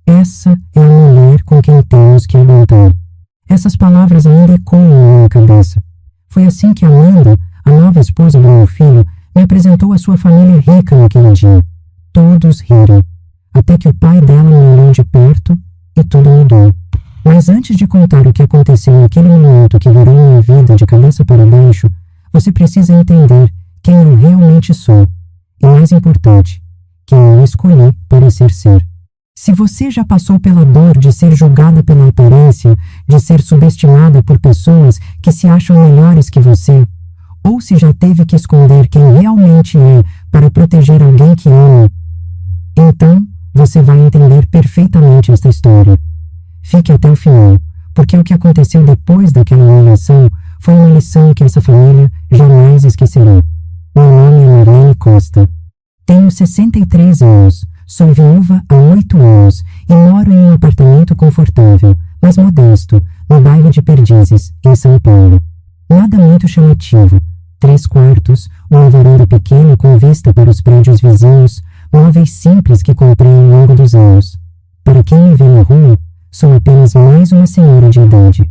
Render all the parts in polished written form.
Essa é a mulher com quem temos que aguentar. Essas palavras ainda ecoam na minha cabeça. Foi assim que Amanda, a nova esposa do meu filho, me apresentou a sua família rica naquele dia. Todos riram, até que o pai dela me olhou de perto e tudo mudou. Mas antes de contar o que aconteceu naquele momento que virou minha vida de cabeça para baixo, você precisa entender quem eu realmente sou. E mais importante, quem eu escolhi parecer ser. Se você já passou pela dor de ser julgada pela aparência, de ser subestimada por pessoas que se acham melhores que você, ou se já teve que esconder quem realmente é para proteger alguém que ama, então você vai entender perfeitamente esta história. Fique até o final, porque o que aconteceu depois daquela humilhação foi uma lição que essa família jamais esquecerá. Meu nome é Marlene Costa. Tenho 63 anos, sou viúva há 8 anos e moro em um apartamento confortável, mas modesto, no bairro de Perdizes, em São Paulo. Nada muito chamativo. 3 quartos, uma varanda pequena com vista para os prédios vizinhos, móveis simples que comprei ao longo dos anos. Para quem me vê na rua, sou apenas mais uma senhora de idade.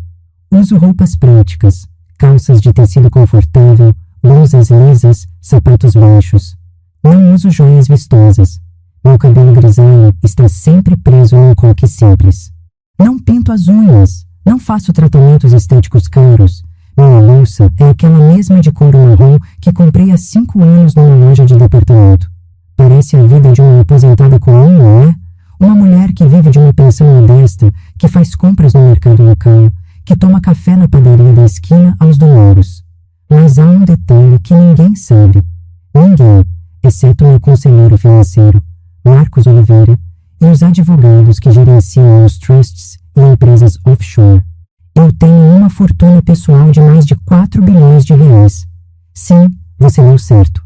Uso roupas práticas, calças de tecido confortável, blusas lisas, sapatos baixos. Não uso joias vistosas. Meu cabelo grisalho está sempre preso num coque simples. Não pinto as unhas. Não faço tratamentos estéticos caros. Minha louça é aquela mesma de couro marrom que comprei há 5 anos numa loja de departamento. Parece a vida de uma aposentada comum, não é? Uma mulher que vive de uma pensão modesta, que faz compras no mercado local, que toma café na padaria da esquina aos domingos. Mas há um detalhe que ninguém sabe. Ninguém, exceto meu conselheiro financeiro, Marcos Oliveira, e os advogados que gerenciam os trusts e empresas offshore. Eu tenho uma fortuna pessoal de mais de 4 bilhões de reais. Sim, você leu certo.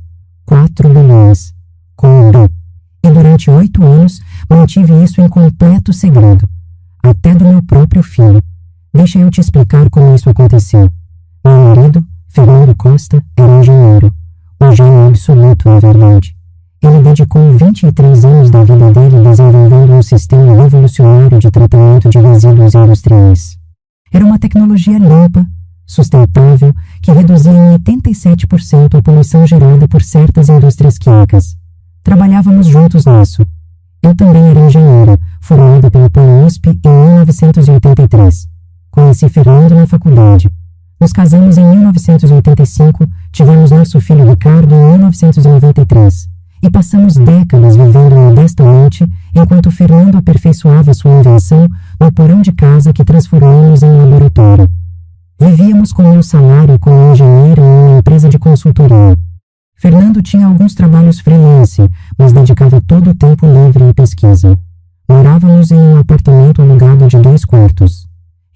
4 bilhões. Com um B. E durante 8 anos mantive isso em completo segredo. Até do meu próprio filho. Deixa eu te explicar como isso aconteceu. Meu marido, Fernando Costa, era engenheiro. Um gênio absoluto, na verdade. Ele dedicou 23 anos da vida dele desenvolvendo um sistema revolucionário de tratamento de resíduos industriais. Era uma tecnologia limpa, sustentável, que reduzia em 87% a poluição gerada por certas indústrias químicas. Trabalhávamos juntos nisso. Eu também era engenheira, formada pela PoliUSP em 1983. Conheci Fernando na faculdade. Nos casamos em 1985, tivemos nosso filho Ricardo em 1993. E passamos décadas vivendo modestamente enquanto Fernando aperfeiçoava sua invenção no porão de casa que transformamos em laboratório. Vivíamos com meu salário como engenheiro em uma empresa de consultoria. Fernando tinha alguns trabalhos freelance, mas dedicava todo o tempo livre à pesquisa. Morávamos em um apartamento alugado de 2 quartos.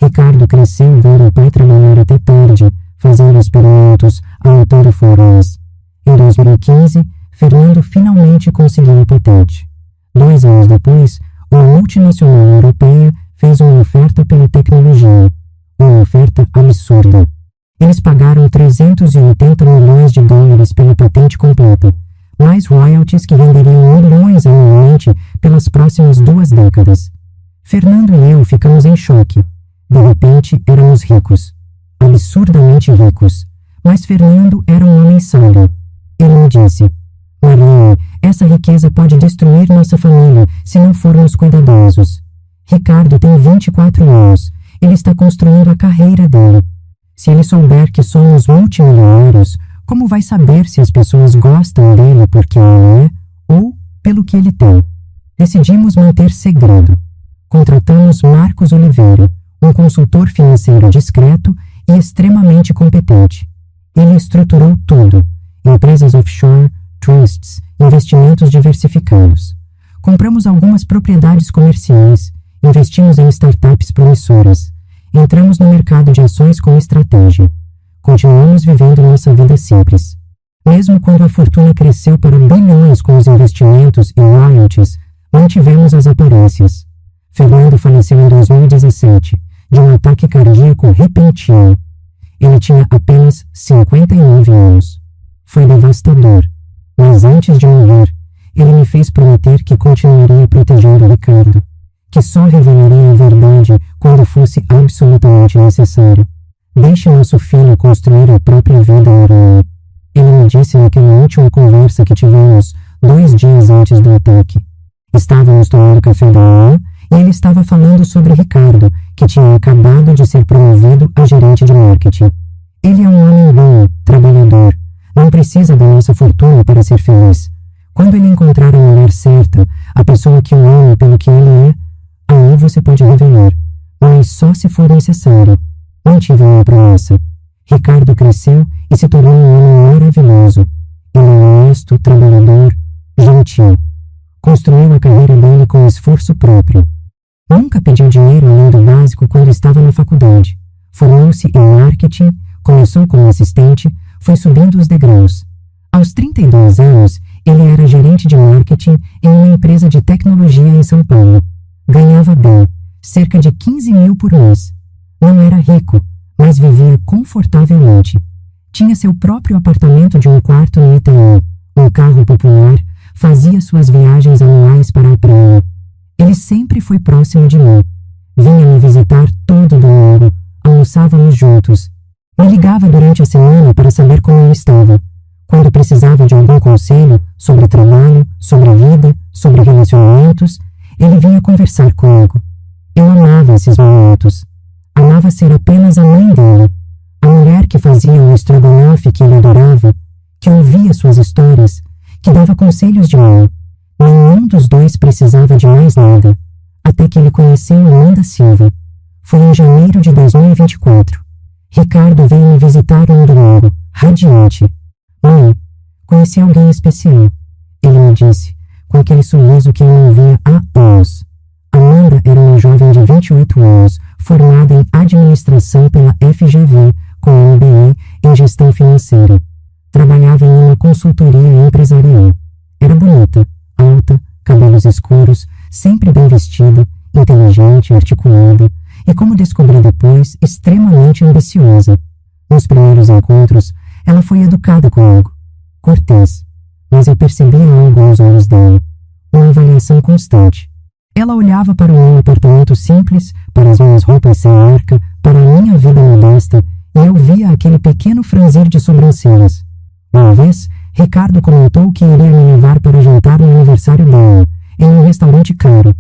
Ricardo cresceu vendo o pai trabalhar até tarde, fazendo experimentos, anotando fórmulas. Em 2015, Fernando finalmente conseguiu a patente. 2 anos depois, uma multinacional europeia fez uma oferta pela tecnologia. Uma oferta absurda. Eles pagaram 380 milhões de dólares pela patente completa, mais royalties que renderiam milhões anualmente pelas próximas 2 décadas. Fernando e eu ficamos em choque. De repente, éramos ricos. Absurdamente ricos. Mas Fernando era um homem sábio. Ele me disse: Marlene, essa riqueza pode destruir nossa família se não formos cuidadosos. Ricardo tem 24 anos. Ele está construindo a carreira dele. Se ele souber que somos multimilionários, como vai saber se as pessoas gostam dele porque ele é ou pelo que ele tem? Decidimos manter segredo. Contratamos Marcos Oliveira, um consultor financeiro discreto e extremamente competente. Ele estruturou tudo: empresas offshore, trusts, investimentos diversificados. Compramos algumas propriedades comerciais, investimos em startups promissoras, entramos no mercado de ações com estratégia. Continuamos vivendo nossa vida simples. Mesmo quando a fortuna cresceu para bilhões com os investimentos e royalties, mantivemos as aparências. Fernando faleceu em 2017, de um ataque cardíaco repentino. Ele tinha apenas 59 anos. Foi devastador. Mas antes de morrer, ele me fez prometer que continuaria protegendo Ricardo, que só revelaria a verdade quando fosse absolutamente necessário. Deixe nosso filho construir a própria vida, Lorelai. Ele me disse naquela última conversa que tivemos 2 dias antes do ataque. Estávamos tomando café da manhã e ele estava falando sobre Ricardo, que tinha acabado de ser promovido a gerente de marketing. Ele é um homem bom, trabalhador. Não precisa da nossa fortuna para ser feliz. Quando ele encontrar a mulher certa, a pessoa que o ama pelo que ele é, aí você pode revelar. Mas só se for necessário. Mantive minha promessa. Ricardo cresceu e se tornou um homem maravilhoso. Ele é honesto, trabalhador, gentil. Construiu a carreira dele com esforço próprio. Nunca pediu dinheiro além do básico quando estava na faculdade. Formou-se em marketing, começou como assistente, foi subindo os degraus. Aos 32 anos, ele era gerente de marketing em uma empresa de tecnologia em São Paulo. Ganhava bem, cerca de 15 mil por mês. Não era rico, mas vivia confortavelmente. Tinha seu próprio apartamento de 1 quarto no Itaim, um carro popular, fazia suas viagens anuais para a praia. Ele sempre foi próximo de mim. Vinha me visitar todo domingo, almoçávamos juntos. Me ligava durante a semana para saber como eu estava. Quando precisava de algum conselho sobre trabalho, sobre vida, sobre relacionamentos, ele vinha conversar comigo. Eu amava esses momentos. Amava ser apenas a mãe dele, a mulher que fazia o estrogonofe que ele adorava, que ouvia suas histórias, que dava conselhos de mãe. Nenhum dos dois precisava de mais nada, até que ele conheceu Amanda Silva. Foi em janeiro de 2024. Ricardo veio me visitar um domingo, radiante. Mãe, conheci alguém especial, ele me disse, com aquele sorriso que eu não via há anos. Amanda era uma jovem de 28 anos, formada em administração pela FGV, com MBA em gestão financeira. Trabalhava em uma consultoria empresarial. Era bonita, alta, cabelos escuros, sempre bem vestida, inteligente, articulada e, como descobri depois, extremamente ambiciosa. Nos primeiros encontros, ela foi educada comigo, cortês, mas eu percebia algo nos olhos dela, uma avaliação constante. Ela olhava para o meu apartamento simples, para as minhas roupas sem marca, para a minha vida modesta, e eu via aquele pequeno franzir de sobrancelhas. Uma vez, Ricardo comentou que iria me levar para jantar no aniversário dela, em um restaurante caro.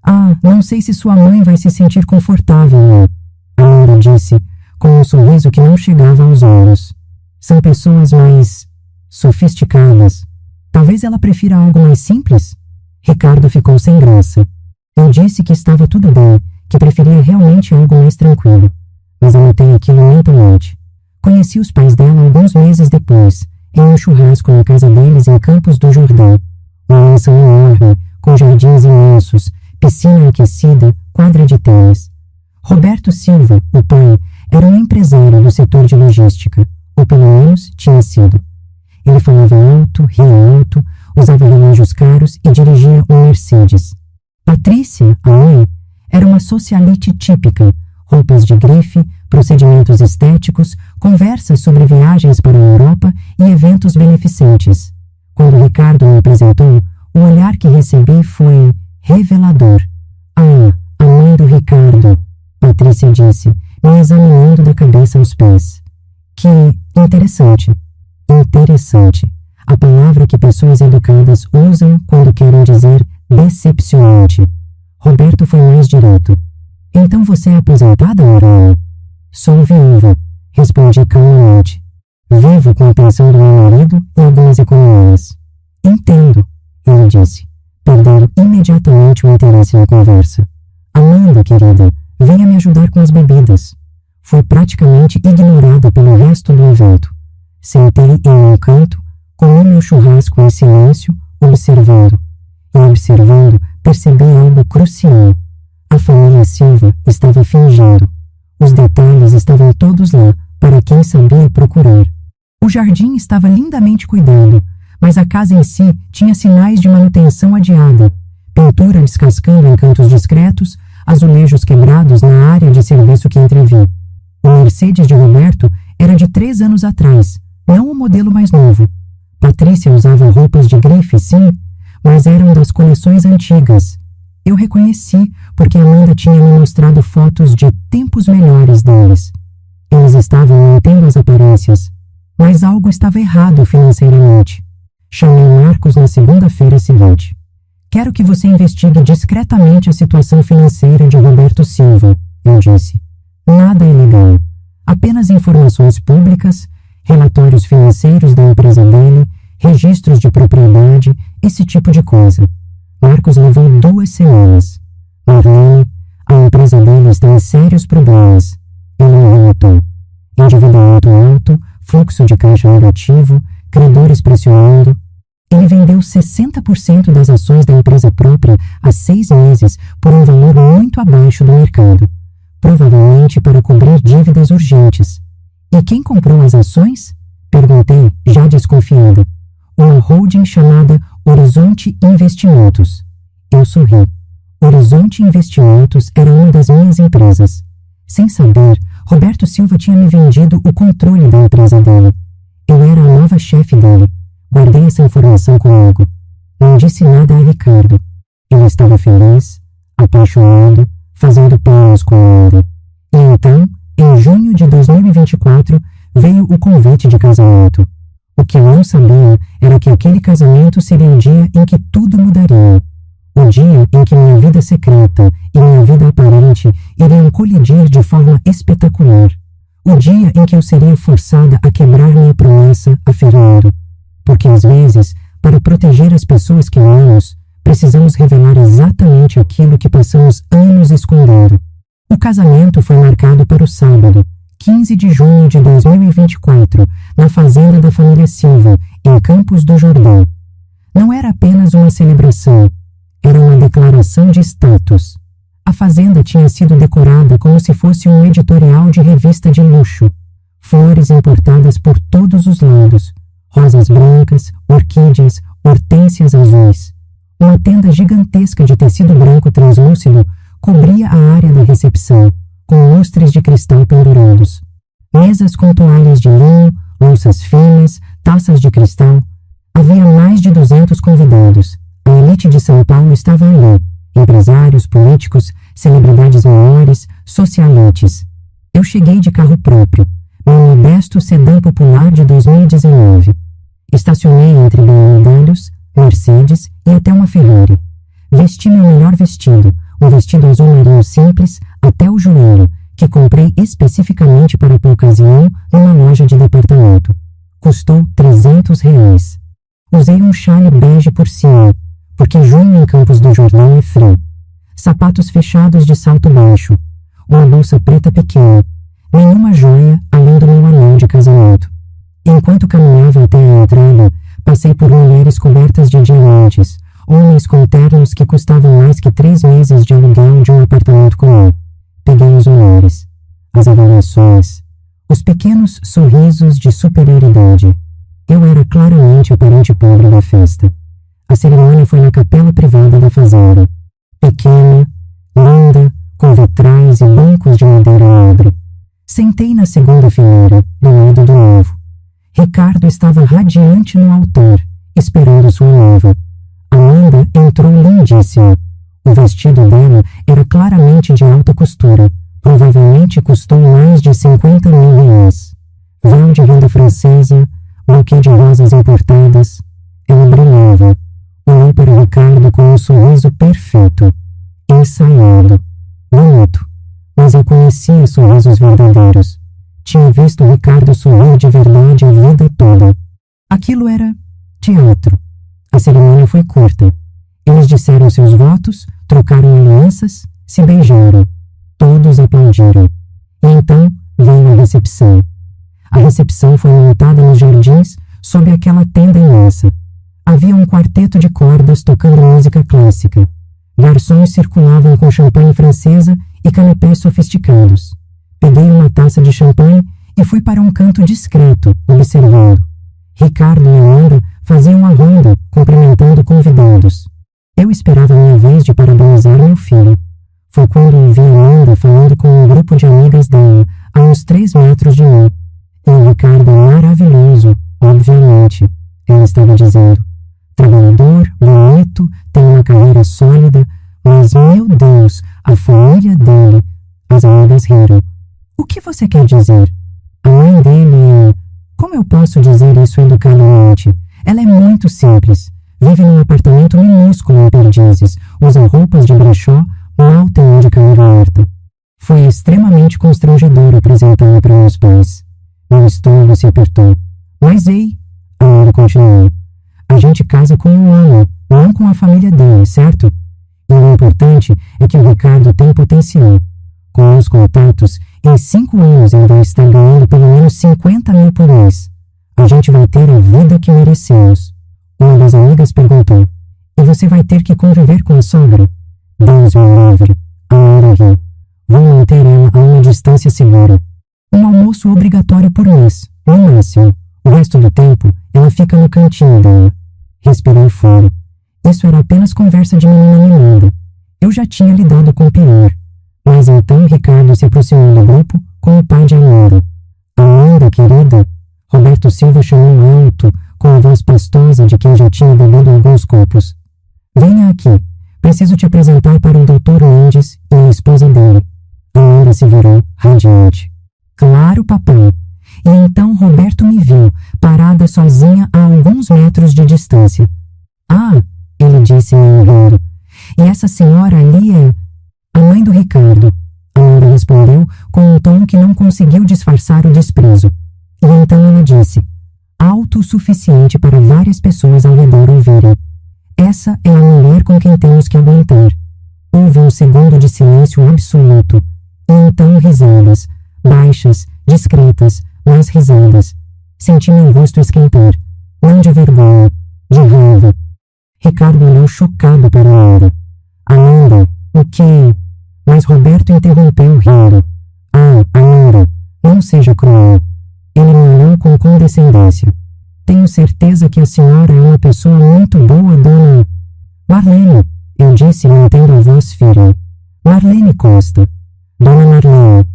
Ah, não sei se sua mãe vai se sentir confortável, né? Amanda disse, com um sorriso que não chegava aos olhos. São pessoas mais sofisticadas. Talvez ela prefira algo mais simples? Ricardo ficou sem graça. Eu disse que estava tudo bem, que preferia realmente algo mais tranquilo, mas anotei aquilo mentalmente. Conheci os pais dela alguns meses depois, em um churrasco na casa deles em Campos do Jordão. Uma mansão enorme, com jardins imensos, piscina aquecida, quadra de tênis. Roberto Silva, o pai, era um empresário do setor de logística, ou pelo menos tinha sido. Ele falava alto, ria alto, usava relógios caros e dirigia um Mercedes. Patrícia, a mãe, era uma socialite típica, roupas de grife, procedimentos estéticos, conversas sobre viagens para a Europa e eventos beneficentes. Quando Ricardo me apresentou, o olhar que recebi foi revelador. Ah, a mãe do Ricardo, Patrícia disse, me examinando da cabeça aos pés. Que interessante. Interessante. A palavra que pessoas educadas usam quando querem dizer decepcionante. Roberto foi mais direto. Então você é aposentada, Lorelai? Sou viúva, respondi calmamente. Vivo com a pensão do meu marido e algumas economias. Entendo, ele disse, perdendo imediatamente o interesse na conversa. Amanda, querida, venha me ajudar com as bebidas. Fui praticamente ignorada pelo resto do evento. Sentei em um canto, comi meu churrasco em silêncio, observando. E observando, percebi algo crucial. A família Silva estava fingindo. Os detalhes estavam todos lá, para quem sabia procurar. O jardim estava lindamente cuidado, mas a casa em si tinha sinais de manutenção adiada. Pintura descascando em cantos discretos, azulejos quebrados na área de serviço que entrevi. O Mercedes de Roberto era de 3 anos atrás, não o modelo mais novo. Patrícia usava roupas de grife, sim, mas eram das coleções antigas. Eu reconheci porque Amanda tinha me mostrado fotos de tempos melhores deles. Eles estavam mantendo as aparências, mas algo estava errado financeiramente. Chamei Marcos na segunda-feira seguinte. Quero que você investigue discretamente a situação financeira de Roberto Silva, eu disse. Nada ilegal, apenas informações públicas, relatórios financeiros da empresa dele, registros de propriedade, esse tipo de coisa. Marcos levou 2 semanas. Marlene, a empresa dele está em sérios problemas. Ele me relatou. Endividamento alto, fluxo de caixa negativo, credores pressionando. Ele vendeu 60% das ações da empresa própria há 6 meses por um valor muito abaixo do mercado, provavelmente para cobrir dívidas urgentes. E quem comprou as ações? Perguntei, já desconfiada. Uma holding chamada Horizonte Investimentos. Eu sorri. Horizonte Investimentos era uma das minhas empresas. Sem saber, Roberto Silva tinha me vendido o controle da empresa dele. Eu era a nova chefe dele. Guardei essa informação comigo. Não disse nada a Ricardo. Ele estava feliz, apaixonado, fazendo planos com Amanda. E então, em junho de 2024, veio o convite de casamento. O que eu não sabia era que aquele casamento seria o dia em que tudo mudaria. O dia em que minha vida secreta e minha vida aparente iriam colidir de forma espetacular. O dia em que eu seria forçada a quebrar minha promessa a Fernando. Porque às vezes, para proteger as pessoas que amamos, precisamos revelar exatamente aquilo que passamos anos escondendo. O casamento foi marcado para o sábado, 15 de junho de 2024, na fazenda da família Silva, em Campos do Jordão. Não era apenas uma celebração, era uma declaração de status. A fazenda tinha sido decorada como se fosse um editorial de revista de luxo. Flores importadas por todos os lados, rosas brancas, orquídeas, hortênsias azuis. Uma tenda gigantesca de tecido branco translúcido cobria a área da recepção, com lustres de cristal pendurados. Mesas com toalhas de linho, louças finas, taças de cristal. Havia mais de 200 convidados. A elite de São Paulo estava ali. Empresários, políticos, celebridades menores, socialites. Eu cheguei de carro próprio, meu modesto sedã popular de 2019. Estacionei entre BMWs, Mercedes e até uma Ferrari. Vesti meu melhor vestido, um vestido azul marinho simples, até o joelho, que comprei especificamente para a ocasião numa loja de departamento. Custou R$300. Usei um chale bege por cima, porque junho em Campos do Jordão é frio. Sapatos fechados de salto baixo, uma bolsa preta pequena, nenhuma joia além do meu anel de casamento. Enquanto caminhava até a entrada, passei por mulheres cobertas de diamantes, homens com ternos que custavam mais que 3 meses de aluguel de um apartamento comum. Peguei os olhares, as avaliações, os pequenos sorrisos de superioridade. Eu era claramente a parente pobre da festa. A cerimônia foi na capela privada da fazenda. Pequena, linda, com vitrais e bancos de madeira nobre. Sentei na segunda fileira, do lado do noivo. Ricardo estava radiante no altar, esperando sua noiva. Amanda entrou lindíssima. O vestido dela era claramente de alta costura. Provavelmente custou mais de R$50.000. Véu de renda francesa, buquê de rosas importadas. Ela brilhava. Olhei para Ricardo com um sorriso perfeito. Ensaiado. Bonito. Mas eu conhecia sorrisos verdadeiros. Tinha visto Ricardo sorrir de verdade a vida toda. Aquilo era teatro. A cerimônia foi curta. Eles disseram seus votos, trocaram alianças, se beijaram. Todos aplaudiram. E então veio a recepção. A recepção foi montada nos jardins, sob aquela tenda imensa. Havia um quarteto de cordas tocando música clássica. Garçons circulavam com champanhe francesa e canapés sofisticados. Peguei uma taça de champanhe e fui para um canto discreto, observando. Ricardo e Amanda faziam a ronda, cumprimentando convidados. Eu esperava a minha vez de parabenizar meu filho. Foi quando ouvi Amanda falando com um grupo de amigas dela, a uns 3 metros de mim. E o Ricardo é maravilhoso, obviamente, ela estava dizendo. Trabalhador, bonito, tem uma carreira sólida, Mas, meu Deus, a família dele. As amigas riram. O que você quer dizer? A mãe dele é... Como eu posso dizer isso educadamente? Ela é muito simples. Vive num apartamento minúsculo em Perdizes, usa roupas de brechó, mal tem onde cair horta. Foi extremamente constrangedor apresentá-la para meus pais. Meu estômago se apertou. Mas ei, a Ana continuou. A gente casa com um homem, não com a família dele, certo? E o importante é que o Ricardo tem potencial. Com meus contatos, em 5 anos ele vai estar ganhando pelo menos 50 mil por mês. A gente vai ter a vida que merecemos. Uma das amigas perguntou, e você vai ter que conviver com a sogra? Deus me livre. A Ana riu. Vou manter ela a uma distância segura. Um almoço obrigatório por mês, no máximo. O resto do tempo, ela fica no cantinho dela. Respirei fundo. Isso era apenas conversa de menina mimada. Eu já tinha lidado com pior. Mas então Ricardo se aproximou do grupo com o pai de Amanda. Amanda, querida, Roberto Silva chamou alto, com a voz pastosa de quem já tinha bebido alguns copos. Venha aqui. Preciso te apresentar para o Dr. Mendes e a esposa dele. Amanda se virou, radiante. Claro, papai. E então Roberto me viu, parada sozinha a alguns metros de distância. Ah, ele disse meio rindo. E essa senhora ali é... a mãe do Ricardo. Amanda respondeu com um tom que não conseguiu disfarçar o desprezo. E então ela disse, alto o suficiente para várias pessoas ao redor ouvirem. Essa é a mulher com quem temos que aguentar. Houve um segundo de silêncio absoluto. E então risadas, baixas, discretas, mas risadas. Senti meu rosto esquentar. Não de vergonha, de raiva. Ricardo olhou chocado para Amanda. Amanda, o quê? Mas Roberto interrompeu rindo. Ah, Amanda, não seja cruel. Ele me olhou com condescendência. Tenho certeza que a senhora é uma pessoa muito boa, dona... Marlene, eu disse mantendo a voz firme. Marlene Costa. Dona Marlene,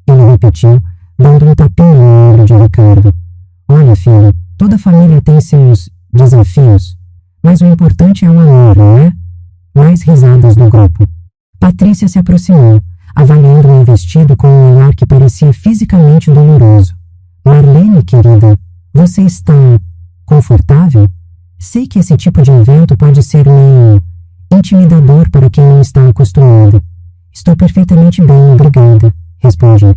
ele repetiu, dando um tapinha no ombro de Ricardo. Olha, filho, toda família tem seus desafios, mas o importante é o amor, não é? Mais risadas do grupo. Patrícia se aproximou, avaliando meu vestido com um olhar que parecia fisicamente doloroso. Marlene, querida, você está confortável? Sei que esse tipo de evento pode ser meio intimidador para quem não está acostumado. Estou perfeitamente bem, obrigada, respondi.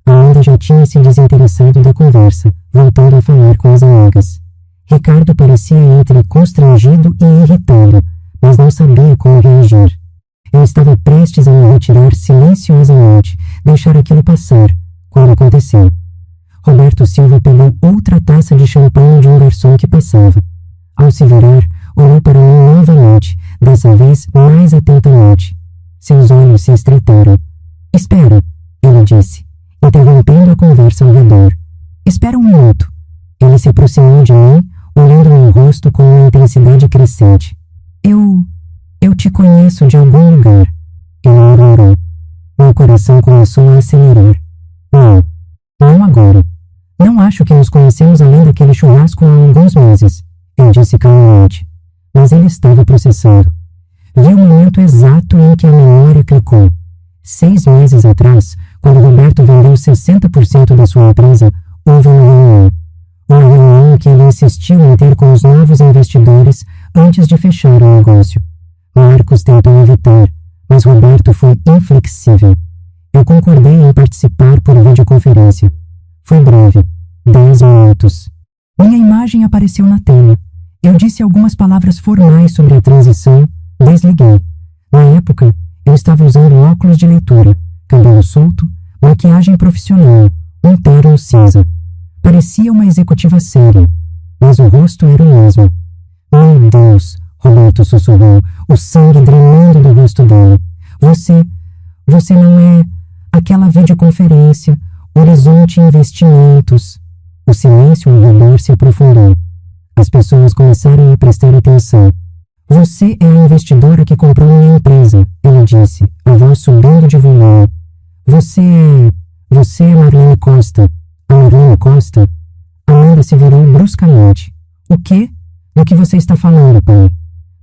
Amanda já tinha se desinteressado da conversa, voltando a falar com as amigas. Ricardo parecia entre constrangido e irritado, mas não sabia como reagir. Eu estava prestes a me retirar silenciosamente, deixar aquilo passar, quando aconteceu. Roberto Silva pegou outra taça de champanhe de um garçom que passava. Ao se virar, olhou para mim novamente, dessa vez mais atentamente. Seus olhos se estreitaram. Espera, ele disse, interrompendo a conversa ao redor. Espera um minuto. Ele se aproximou de mim, olhando meu rosto com uma intensidade crescente. Eu te conheço de algum lugar. Ele murmurou. Meu coração começou a acelerar. Não agora. Não acho que nos conhecemos além daquele churrasco há alguns meses, eu disse calmamente. Mas ele estava processando. Vi o momento exato em que a memória clicou. 6 meses atrás, quando Roberto vendeu 60% da sua empresa, houve uma reunião. Uma reunião que ele insistiu em ter com os novos investidores antes de fechar o negócio. Marcos tentou evitar, mas Roberto foi inflexível. Eu concordei em participar por videoconferência. Foi breve, 10 minutos. Minha imagem apareceu na tela. Eu disse algumas palavras formais sobre a transição, desliguei. Na época, eu estava usando óculos de leitura, cabelo solto, maquiagem profissional, um terno cinza. Parecia uma executiva séria, mas o rosto era o mesmo. Meu Deus, Roberto sussurrou, o sangue drenando do rosto dele. Você não é aquela videoconferência, Horizonte Investimentos. O silêncio ao redor se aprofundou. As pessoas começaram a prestar atenção. Você é a investidora que comprou minha empresa, ele disse, a voz subindo de volume. Você é Marlene Costa. A Marlene Costa? Amanda se virou bruscamente. O quê? Do que você está falando, pai?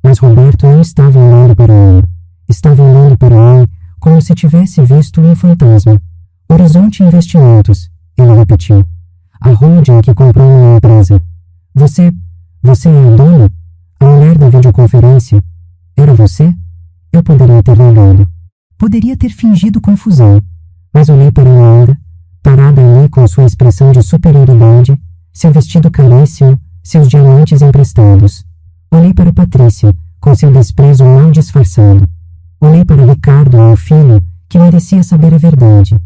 Mas Roberto não estava olhando para ela. Estava olhando para mim como se tivesse visto um fantasma. Horizonte Investimentos, ele repetiu. A holding que comprou minha empresa. Você é a dona? A mulher da videoconferência? Era você? Eu poderia ter negado. Poderia ter fingido confusão, mas olhei para Amanda, parada ali com sua expressão de superioridade, seu vestido caríssimo, seus diamantes emprestados. Olhei para Patrícia, com seu desprezo mal disfarçado. Olhei para Ricardo, meu filho, que merecia saber a verdade.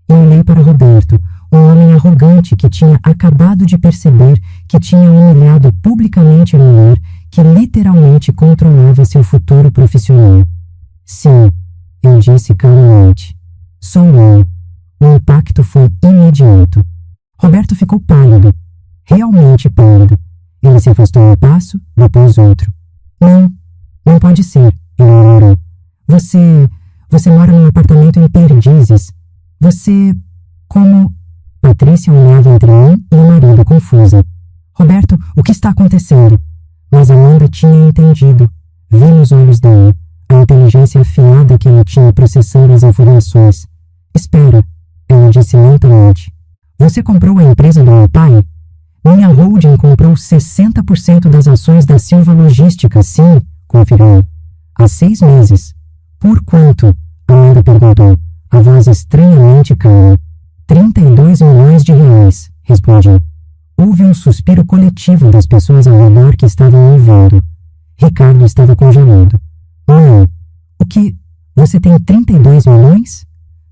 E olhei para Roberto, um homem arrogante que tinha acabado de perceber que tinha humilhado publicamente a mulher que literalmente controlava seu futuro profissional. Sim, eu disse calmamente. Sou eu. O impacto foi imediato. Roberto ficou pálido, realmente pálido. Ele se afastou um passo, depois outro. Não pode ser, ele murmurou. Você mora num apartamento em Perdizes. Como... Patrícia olhava entre mim e o marido, confusa. Roberto, o que está acontecendo? Mas Amanda tinha entendido. Vi nos olhos dela a inteligência afiada que ela tinha processando as informações. Espera, ela disse lentamente. Você comprou a empresa do meu pai? Minha holding comprou 60% das ações da Silva Logística, sim, confirmou. Há 6 meses. Por quanto? Amanda perguntou, a voz estranhamente calma. 32 milhões de reais, respondi. Houve um suspiro coletivo das pessoas ao redor que estavam ouvindo. Ricardo estava congelado. Mãe, o que? Você tem 32 milhões?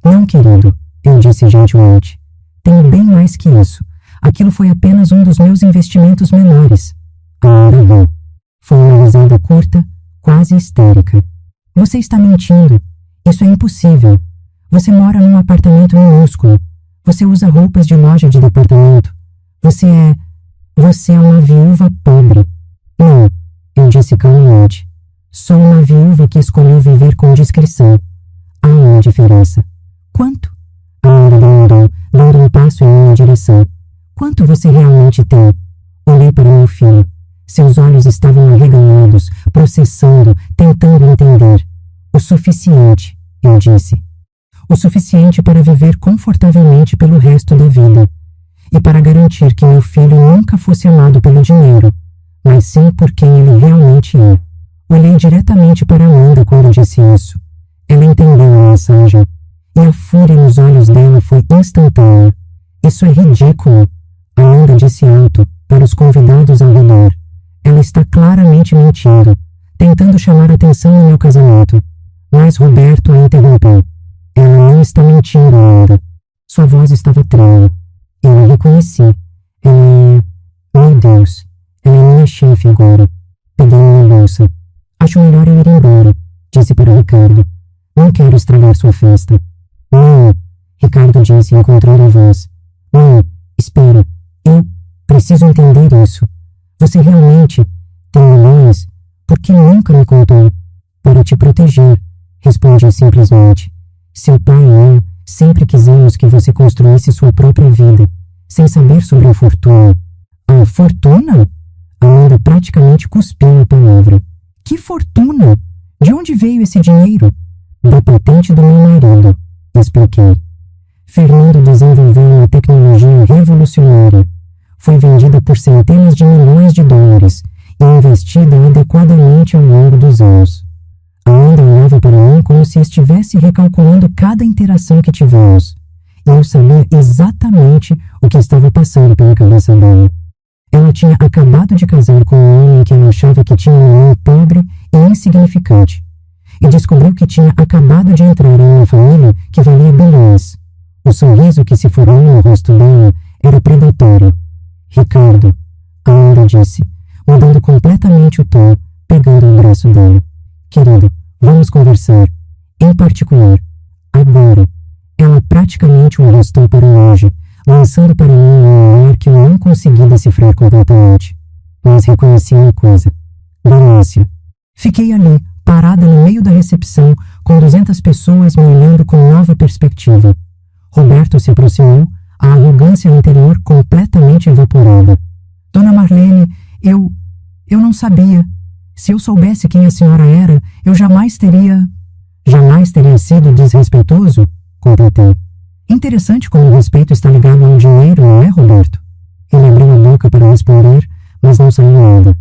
Não, querido, eu disse gentilmente. Tenho bem mais que isso. Aquilo foi apenas um dos meus investimentos menores. Amanda riu. Foi uma risada curta, quase histérica. Você está mentindo. Isso é impossível. Você mora num apartamento minúsculo. Você usa roupas de loja de departamento. Você é uma viúva pobre. Não, eu disse calmamente. Sou uma viúva que escolheu viver com discrição. Há uma diferença. Quanto? Amanda demandou, dando um passo em minha direção. Quanto você realmente tem? Olhei para meu filho. Seus olhos estavam arregalados, processando, tentando entender. O suficiente, eu disse. O suficiente para viver confortavelmente pelo resto da vida. E para garantir que meu filho nunca fosse amado pelo dinheiro, mas sim por quem ele realmente é. Olhei diretamente para Amanda quando disse isso. Ela entendeu a mensagem, e a fúria nos olhos dela foi instantânea. Isso é ridículo, Amanda disse alto, para os convidados ao redor. Ela está claramente mentindo, tentando chamar atenção no meu casamento. Mas Roberto a interrompeu. Ela não está mentindo, Amanda. Sua voz estava trêmula. Eu a reconheci. Ela é... Meu Deus, ela é minha chefe agora. Peguei minha bolsa. Acho melhor eu ir embora, disse para Ricardo. Não quero estragar sua festa. Não, Ricardo disse, encontrando a voz. Não, espera. Eu preciso entender isso. Você realmente tem milhões? Por que nunca me contou? Para te proteger, respondi simplesmente. Seu pai e eu sempre quisemos que você construísse sua própria vida, sem saber sobre a fortuna. A fortuna? Amanda praticamente cuspiu a palavra. Que fortuna? De onde veio esse dinheiro? Da patente do meu marido, expliquei. Fernando desenvolveu uma tecnologia revolucionária. Foi vendida por centenas de milhões de dólares e investida adequadamente ao longo dos anos. Amanda olhava para mim como se estivesse recalculando cada interação que tivemos. E eu sabia exatamente o que estava passando pela cabeça dela. Ela tinha acabado de casar com um homem que ela achava que tinha um nome pobre e insignificante. E descobriu que tinha acabado de entrar em uma família que valia bilhões. O sorriso que se formou no rosto dela era predatório. Ricardo, Amanda disse, mudando completamente o tom, pegando o braço dela. Querido, vamos conversar. Em particular, agora. Ela praticamente o arrastou para longe, lançando para mim um olhar que eu não consegui decifrar completamente. Mas reconheci uma coisa. Ganância. Fiquei ali, parada no meio da recepção, com 200 pessoas me olhando com nova perspectiva. Roberto se aproximou, a arrogância interior completamente evaporada. Dona Marlene, eu não sabia. Se eu soubesse quem a senhora era, eu jamais teria... Jamais teria sido desrespeitoso? Completei. Interessante como o respeito está ligado ao dinheiro, não é, Roberto? Ele abriu a boca para responder, mas não saiu nada.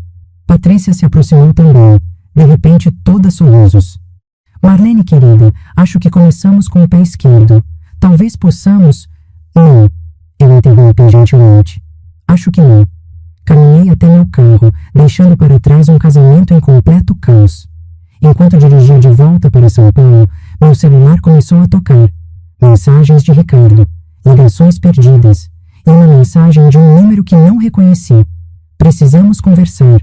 Patrícia se aproximou também, de repente toda sorrisos. Marlene, querida, acho que começamos com o pé esquerdo. Talvez possamos... Não, eu interrompi gentilmente. Acho que não. Caminhei até meu carro, deixando para trás um casamento em completo caos. Enquanto dirigia de volta para São Paulo, meu celular começou a tocar. Mensagens de Ricardo, ligações perdidas, e uma mensagem de um número que não reconheci. Precisamos conversar.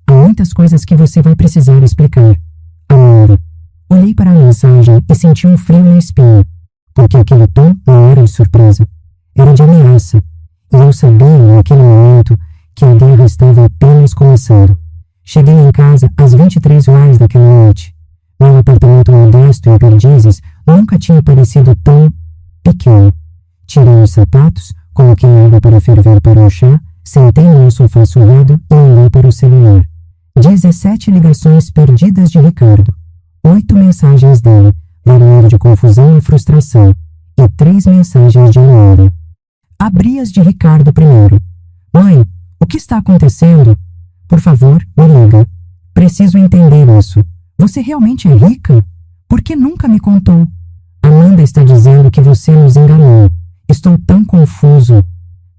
Há muitas coisas que você vai precisar explicar. Amanda. Olhei para a mensagem e senti um frio na espinha, porque aquele tom não era de surpresa. Era de ameaça, e eu sabia, naquele momento, que a guerra estava apenas começando. Cheguei em casa às 23 horas daquela noite. Meu apartamento modesto em Perdizes nunca tinha parecido tão pequeno. Tirei os sapatos, coloquei água para ferver para o chá, sentei no meu sofá suado e olhei para o celular. 17 ligações perdidas de Ricardo. 8 mensagens dele, variando de confusão e frustração, e 3 mensagens de Amanda. Abri as de Ricardo primeiro. Mãe, o que está acontecendo? Por favor, me liga. Preciso entender isso. Você realmente é rica? Por que nunca me contou? Amanda está dizendo que você nos enganou. Estou tão confuso.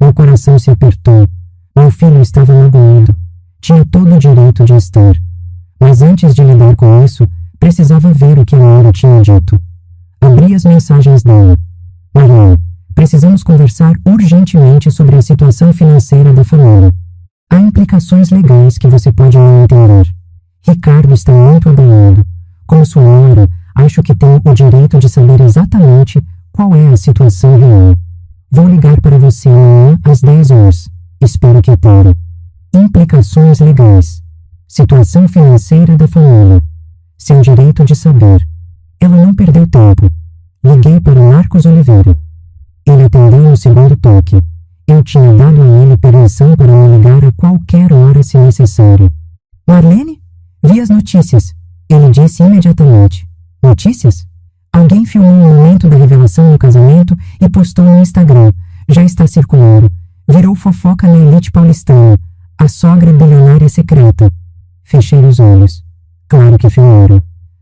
Meu coração se apertou. Meu filho estava magoado. Tinha todo o direito de estar. Mas antes de lidar com isso, precisava ver o que Amanda tinha dito. Abri as mensagens dela. Marlene, precisamos conversar urgentemente sobre a situação financeira da família. Há implicações legais que você pode não entender. Ricardo está muito abalado. Como sua nora, acho que tenho o direito de saber exatamente qual é a situação real. Vou ligar para você amanhã às 10 horas. Espero que atenda. Implicações legais. Situação financeira da família. Seu direito de saber. Ela não perdeu tempo. Liguei para Marcos Oliveira. Ele atendeu no segundo toque. Eu tinha dado a ele permissão para me ligar a qualquer hora se necessário. Marlene? Vi as notícias. Ele disse imediatamente. Notícias? Alguém filmou o momento da revelação no casamento e postou no Instagram. Já está circulando. Virou fofoca na elite paulistana. A sogra bilionária secreta. Fechei os olhos. Claro que filmaram.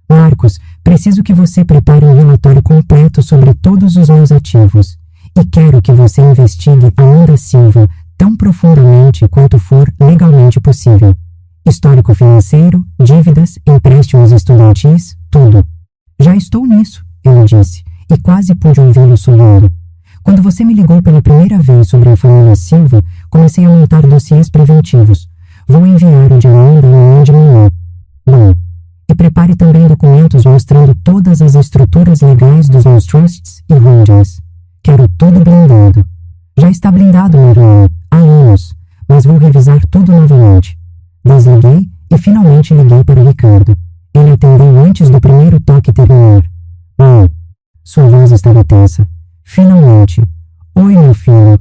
Marcos, preciso que você prepare um relatório completo sobre todos os meus ativos. E quero que você investigue Amanda Silva tão profundamente quanto for legalmente possível. Histórico financeiro, dívidas, empréstimos estudantis, tudo. Já estou nisso, ele disse, e quase pude ouvi-lo sorrindo. Quando você me ligou pela primeira vez sobre a família Silva, comecei a montar dossiês preventivos. Vou enviar o de Amanda amanhã de manhã. Bom, e prepare também documentos mostrando todas as estruturas legais dos meus trusts e holdings. Quero tudo blindado. Já está blindado, Marlene, há anos, mas vou revisar tudo novamente. Desliguei e finalmente liguei para Ricardo. Ele atendeu antes do primeiro toque terminar. Mãe, sua voz estava tensa. Finalmente. Oi, meu filho.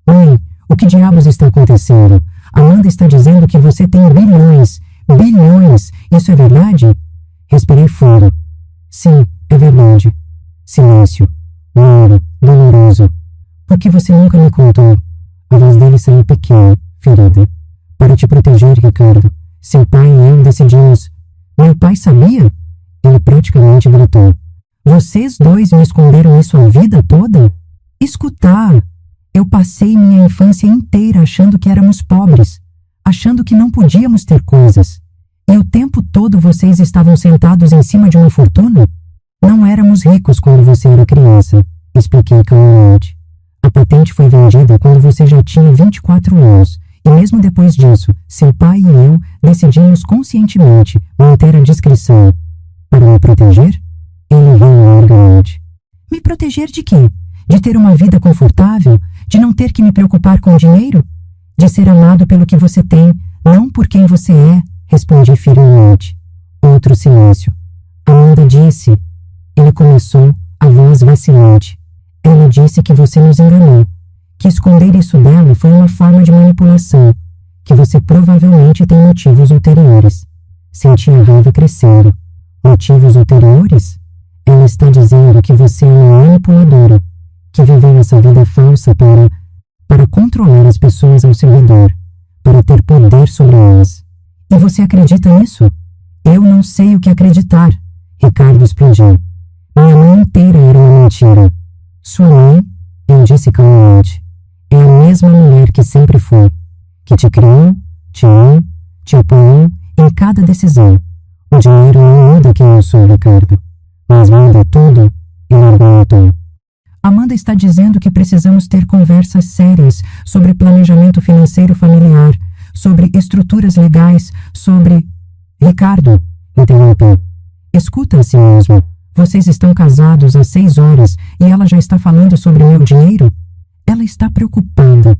Mãe, o que diabos está acontecendo? Amanda está dizendo que você tem bilhões. Bilhões! Isso é verdade? Respirei fundo. Sim, é verdade. Silêncio. Longo, doloroso. Por que você nunca me contou? A voz dele saiu pequena, ferida. Para te proteger, Ricardo. Seu pai e eu decidimos. Meu pai sabia? Ele praticamente gritou. Vocês dois me esconderam isso a vida toda? Escutar! Eu passei minha infância inteira achando que éramos pobres, achando que não podíamos ter coisas. E o tempo todo vocês estavam sentados em cima de uma fortuna? Não éramos ricos quando você era criança, expliquei calmamente. A patente foi vendida quando você já tinha 24 anos, e mesmo depois disso, seu pai e eu decidimos conscientemente manter a discrição. Para me proteger? Ele riu largamente. Me proteger de quê? De ter uma vida confortável? De não ter que me preocupar com dinheiro? De ser amado pelo que você tem, não por quem você é, respondi firmemente. Outro silêncio. Amanda disse... Ele começou, a voz vacilante. Ela disse que você nos enganou, que esconder isso dela foi uma forma de manipulação, que você provavelmente tem motivos ulteriores. Senti a raiva crescendo. Motivos ulteriores? Ela está dizendo que você é uma manipuladora, que viveu essa vida falsa para controlar as pessoas ao seu redor, para ter poder sobre elas. E você acredita nisso? Eu não sei o que acreditar, Ricardo explodiu. Minha mãe inteira era uma mentira. Sua mãe, eu disse calmamente, é a mesma mulher que sempre foi, que te criou, te amou, te apoiou em cada decisão. O dinheiro não muda quem eu sou, Ricardo, mas muda tudo e não argumentou. Amanda está dizendo que precisamos ter conversas sérias sobre planejamento financeiro familiar, sobre estruturas legais, sobre... Ricardo, interrompeu. Escuta a si mesmo. Vocês estão casados há 6 horas e ela já está falando sobre meu dinheiro? Ela está preocupada.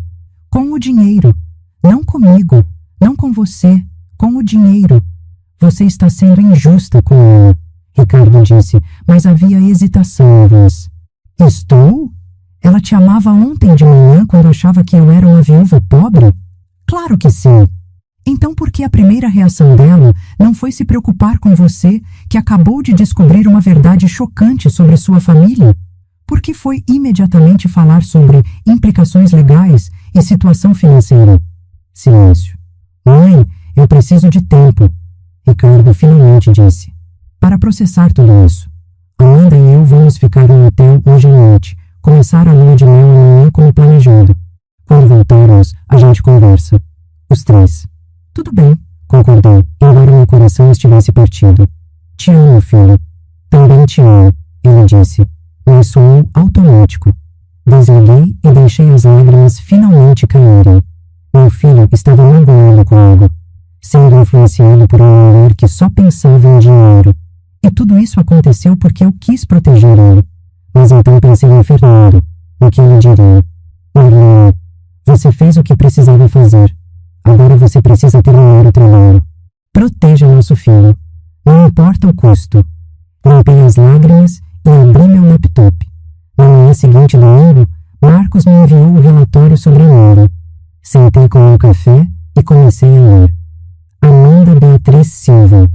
Com o dinheiro. Não comigo. Não com você. Com o dinheiro. Você está sendo injusta com ela, Ricardo disse, mas havia hesitação na voz. Estou? Ela te amava ontem de manhã quando achava que eu era uma viúva pobre? Claro que sim. Então por que a primeira reação dela não foi se preocupar com você, que acabou de descobrir uma verdade chocante sobre sua família? Por que foi imediatamente falar sobre implicações legais e situação financeira? Silêncio. Mãe, eu preciso de tempo, Ricardo finalmente disse, para processar tudo isso. Amanda e eu vamos ficar no hotel hoje à noite, começar a lua de mel amanhã como planejado. Quando voltarmos, a gente conversa. Os 3. Tudo bem, concordei, embora meu coração estivesse partido. Te amo, filho. Também te amo, ele disse, mas soou automático. Desliguei e deixei as lágrimas finalmente caírem. Meu filho estava magoado comigo, sendo influenciado por uma mulher que só pensava em dinheiro. E tudo isso aconteceu porque eu quis proteger ele. Mas então pensei em Fernando, no que ele diria. Marlene, você fez o que precisava fazer. Agora você precisa terminar o trabalho. Proteja nosso filho. Não importa o custo. Limpei as lágrimas e abri meu laptop. Na manhã seguinte, domingo, Marcos me enviou o relatório sobre Amanda. Sentei com meu café e comecei a ler. Amanda Beatriz Silva.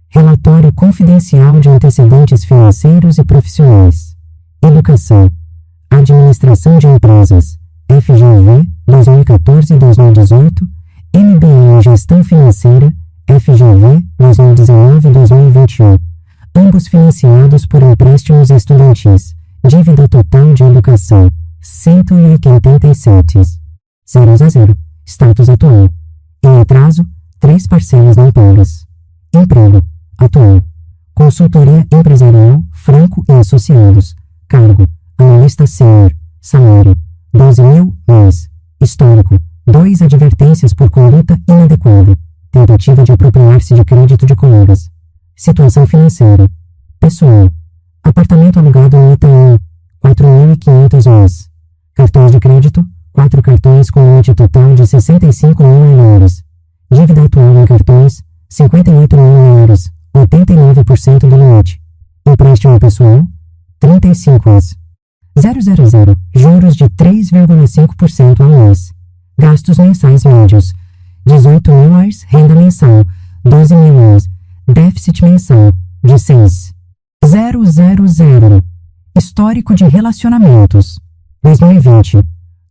Relatório confidencial de antecedentes financeiros e profissionais. Educação. Administração de empresas. FGV 2014-2018. MBA em Gestão Financeira, FGV 2019-2021, ambos financiados por empréstimos estudantis. Dívida total de educação, 187. 0 a 0. Status atual. Em atraso, 3 parcelas não pagas. Emprego, atual. Consultoria empresarial, Franco e Associados. Cargo, analista sênior. Salário, 12.000 mês. Histórico, 2 advertências por conduta inadequada. Tentativa de apropriar-se de crédito de colegas. Situação financeira. Pessoal. Apartamento alugado no Itaim. 4.500 mês. Cartões de crédito. 4 cartões com limite total de 65 mil euros. Dívida atual em cartões. 58 mil euros. 89% do limite. Empréstimo pessoal. 35 anos. 000. Juros de 3,5% ao mês. Gastos mensais médios. 18 mil reais, renda mensal. 12 mil reais. Déficit mensal. De 6. 000. Histórico de relacionamentos. 2020.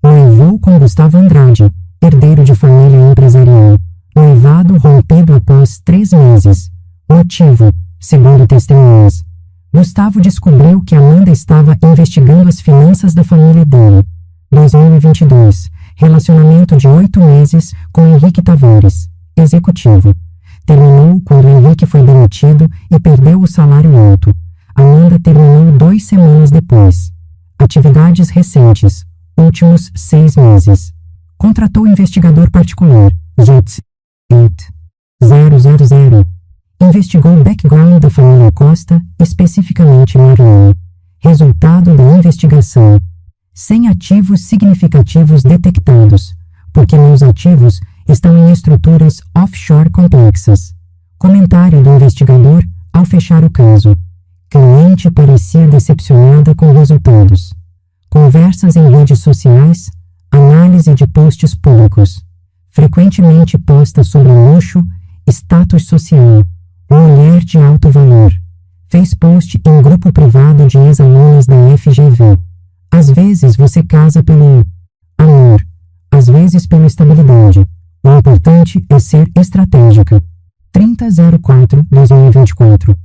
Noivou com Gustavo Andrade, herdeiro de família empresarial. Noivado rompido após 3 meses. Motivo, segundo testemunhas. Gustavo descobriu que Amanda estava investigando as finanças da família dele. 2022. Relacionamento de 8 meses com Henrique Tavares, executivo. Terminou quando Henrique foi demitido e perdeu o salário alto. Amanda terminou 2 semanas depois. Atividades recentes, últimos 6 meses. Contratou investigador particular, JETS 8000. Investigou o background da família Costa, especificamente Marlene. Resultado da investigação. Sem ativos significativos detectados, porque meus ativos estão em estruturas offshore complexas. Comentário do investigador ao fechar o caso. Cliente parecia decepcionada com resultados. Conversas em redes sociais, análise de posts públicos, frequentemente postas sobre luxo, status social, mulher de alto valor, Fez post em grupo privado de ex-alunas da FGV. Às vezes você casa pelo amor, às vezes pela estabilidade. O importante é ser estratégica. 30/04/2024.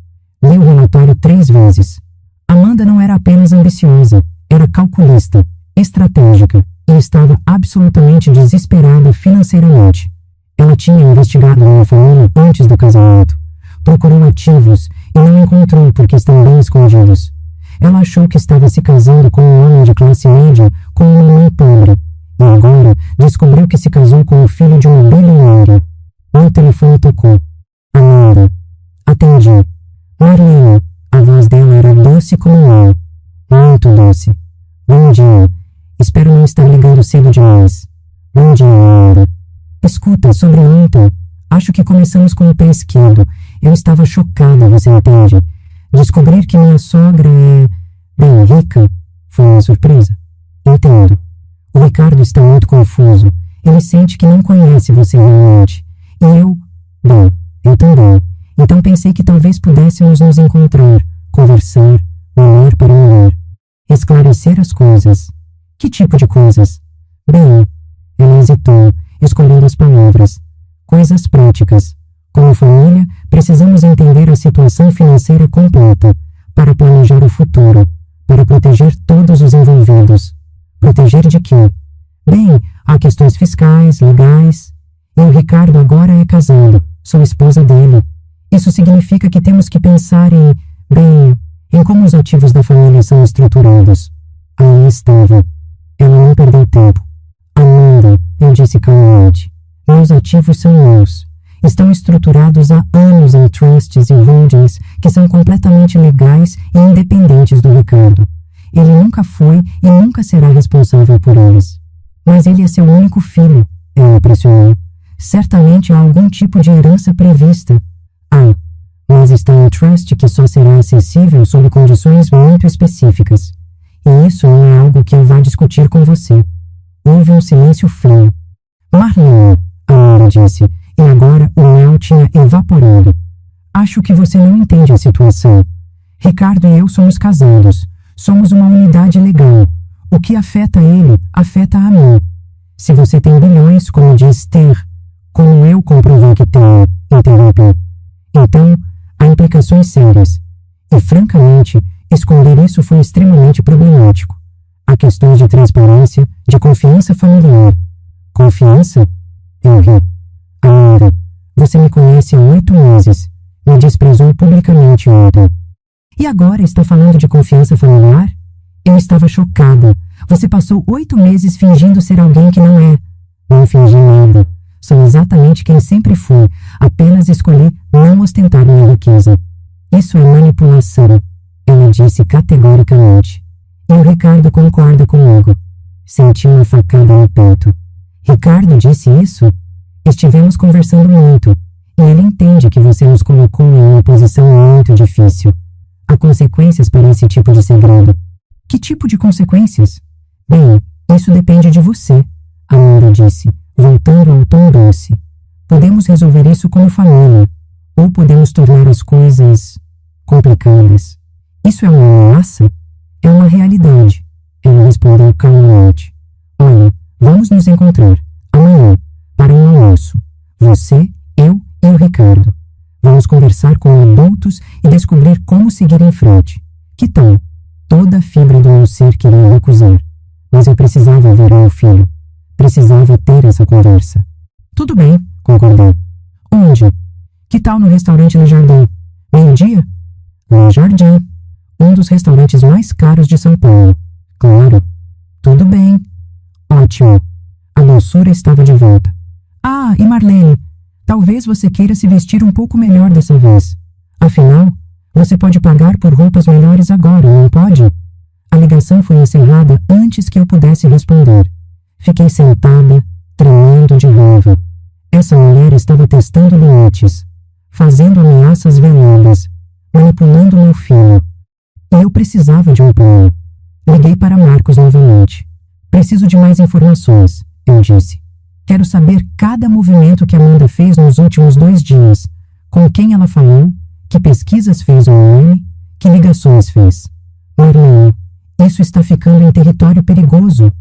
Li o relatório 3 vezes. Amanda não era apenas ambiciosa, era calculista, estratégica e estava absolutamente desesperada financeiramente. Ela tinha investigado minha família antes do casamento. Procurou ativos e não encontrou porque estão bem escondidos. Ela achou que estava se casando com um homem de classe média com uma mãe pobre. E agora descobriu que se casou com o filho de uma bilionária. Meu telefone tocou. Amanda. Atendi. Marlene. A voz dela era doce como mel. Muito doce. Bom dia. Espero não estar ligando cedo demais. Bom dia, Amanda. Escuta, sobre ontem. Acho que começamos com o pé esquerdo. Eu estava chocada, você entende? Descobrir que minha sogra é, bem, rica, foi uma surpresa. Entendo. O Ricardo está muito confuso. Ele sente que não conhece você realmente. E eu, bem, eu também. Então pensei que talvez pudéssemos nos encontrar, conversar, mulher para mulher. Esclarecer as coisas. Que tipo de coisas? Bem, ela hesitou, escolhendo as palavras. Coisas práticas. Como família, precisamos entender a situação financeira completa para planejar o futuro, para proteger todos os envolvidos. Proteger de quê? Bem, há questões fiscais, legais. E o Ricardo agora é casado, sou esposa dele. Isso significa que temos que pensar em como os ativos da família são estruturados. Aí estava. Ela não perdeu tempo. Amanda, eu disse calmamente, meus ativos são meus. Estão estruturados há anos em trusts e holdings que são completamente legais e independentes do Ricardo. Ele nunca foi e nunca será responsável por eles. Mas ele é seu único filho, ela pressionou. Certamente há algum tipo de herança prevista. Mas está em trust que só será acessível sob condições muito específicas. E isso não é algo que eu vá discutir com você. Houve um silêncio frio. Marlene, Amanda disse, e agora o mel tinha evaporado. Acho que você não entende a situação. Ricardo e eu somos casados. Somos uma unidade legal. O que afeta ele, afeta a mim. Se você tem bilhões, como diz ter, como eu comprovei que tenho, interrompi. Então, há implicações sérias. E, francamente, esconder isso foi extremamente problemático. Há questões de transparência, de confiança familiar. Confiança? Eu ri. Amanda, você me conhece há 8 meses. Me desprezou publicamente ontem. E agora está falando de confiança familiar? Eu estava chocada. Você passou 8 meses fingindo ser alguém que não é. Não fingi nada. Sou exatamente quem sempre fui. Apenas escolhi não ostentar minha riqueza. Isso é manipulação, ela disse categoricamente. E o Ricardo concorda comigo. Senti uma facada no peito. Ricardo disse isso? Estivemos conversando muito, e ele entende que você nos colocou em uma posição muito difícil. Há consequências para esse tipo de segredo. Que tipo de consequências? Bem, isso depende de você, Amanda disse, voltando ao tom doce. Podemos resolver isso como família, ou podemos tornar as coisas complicadas. Isso é uma ameaça? É uma realidade, ela respondeu calmamente. Olha, vamos nos encontrar, amanhã, para um almoço. Você, eu e o Ricardo. Vamos conversar com adultos e descobrir como seguir em frente. Que tal? Toda a fibra do meu ser queria recusar. Mas eu precisava ver meu filho. Precisava ter essa conversa. Tudo bem, concordei. Onde? Que tal no restaurante Le Jardin? Meio-dia? Le Jardin. Um dos restaurantes mais caros de São Paulo. Claro. Tudo bem. Ótimo. A doçura estava de volta. Ah, e Marlene, talvez você queira se vestir um pouco melhor dessa vez. Afinal, você pode pagar por roupas melhores agora, não pode? A ligação foi encerrada antes que eu pudesse responder. Fiquei sentada, tremendo de raiva. Essa mulher estava testando limites, fazendo ameaças veladas, manipulando meu filho. E eu precisava de um plano. Liguei para Marcos novamente. Preciso de mais informações, eu disse. Quero saber cada movimento que Amanda fez nos últimos 2 dias, com quem ela falou, que pesquisas fez online, Que ligações fez? Marlene, isso está ficando em território perigoso.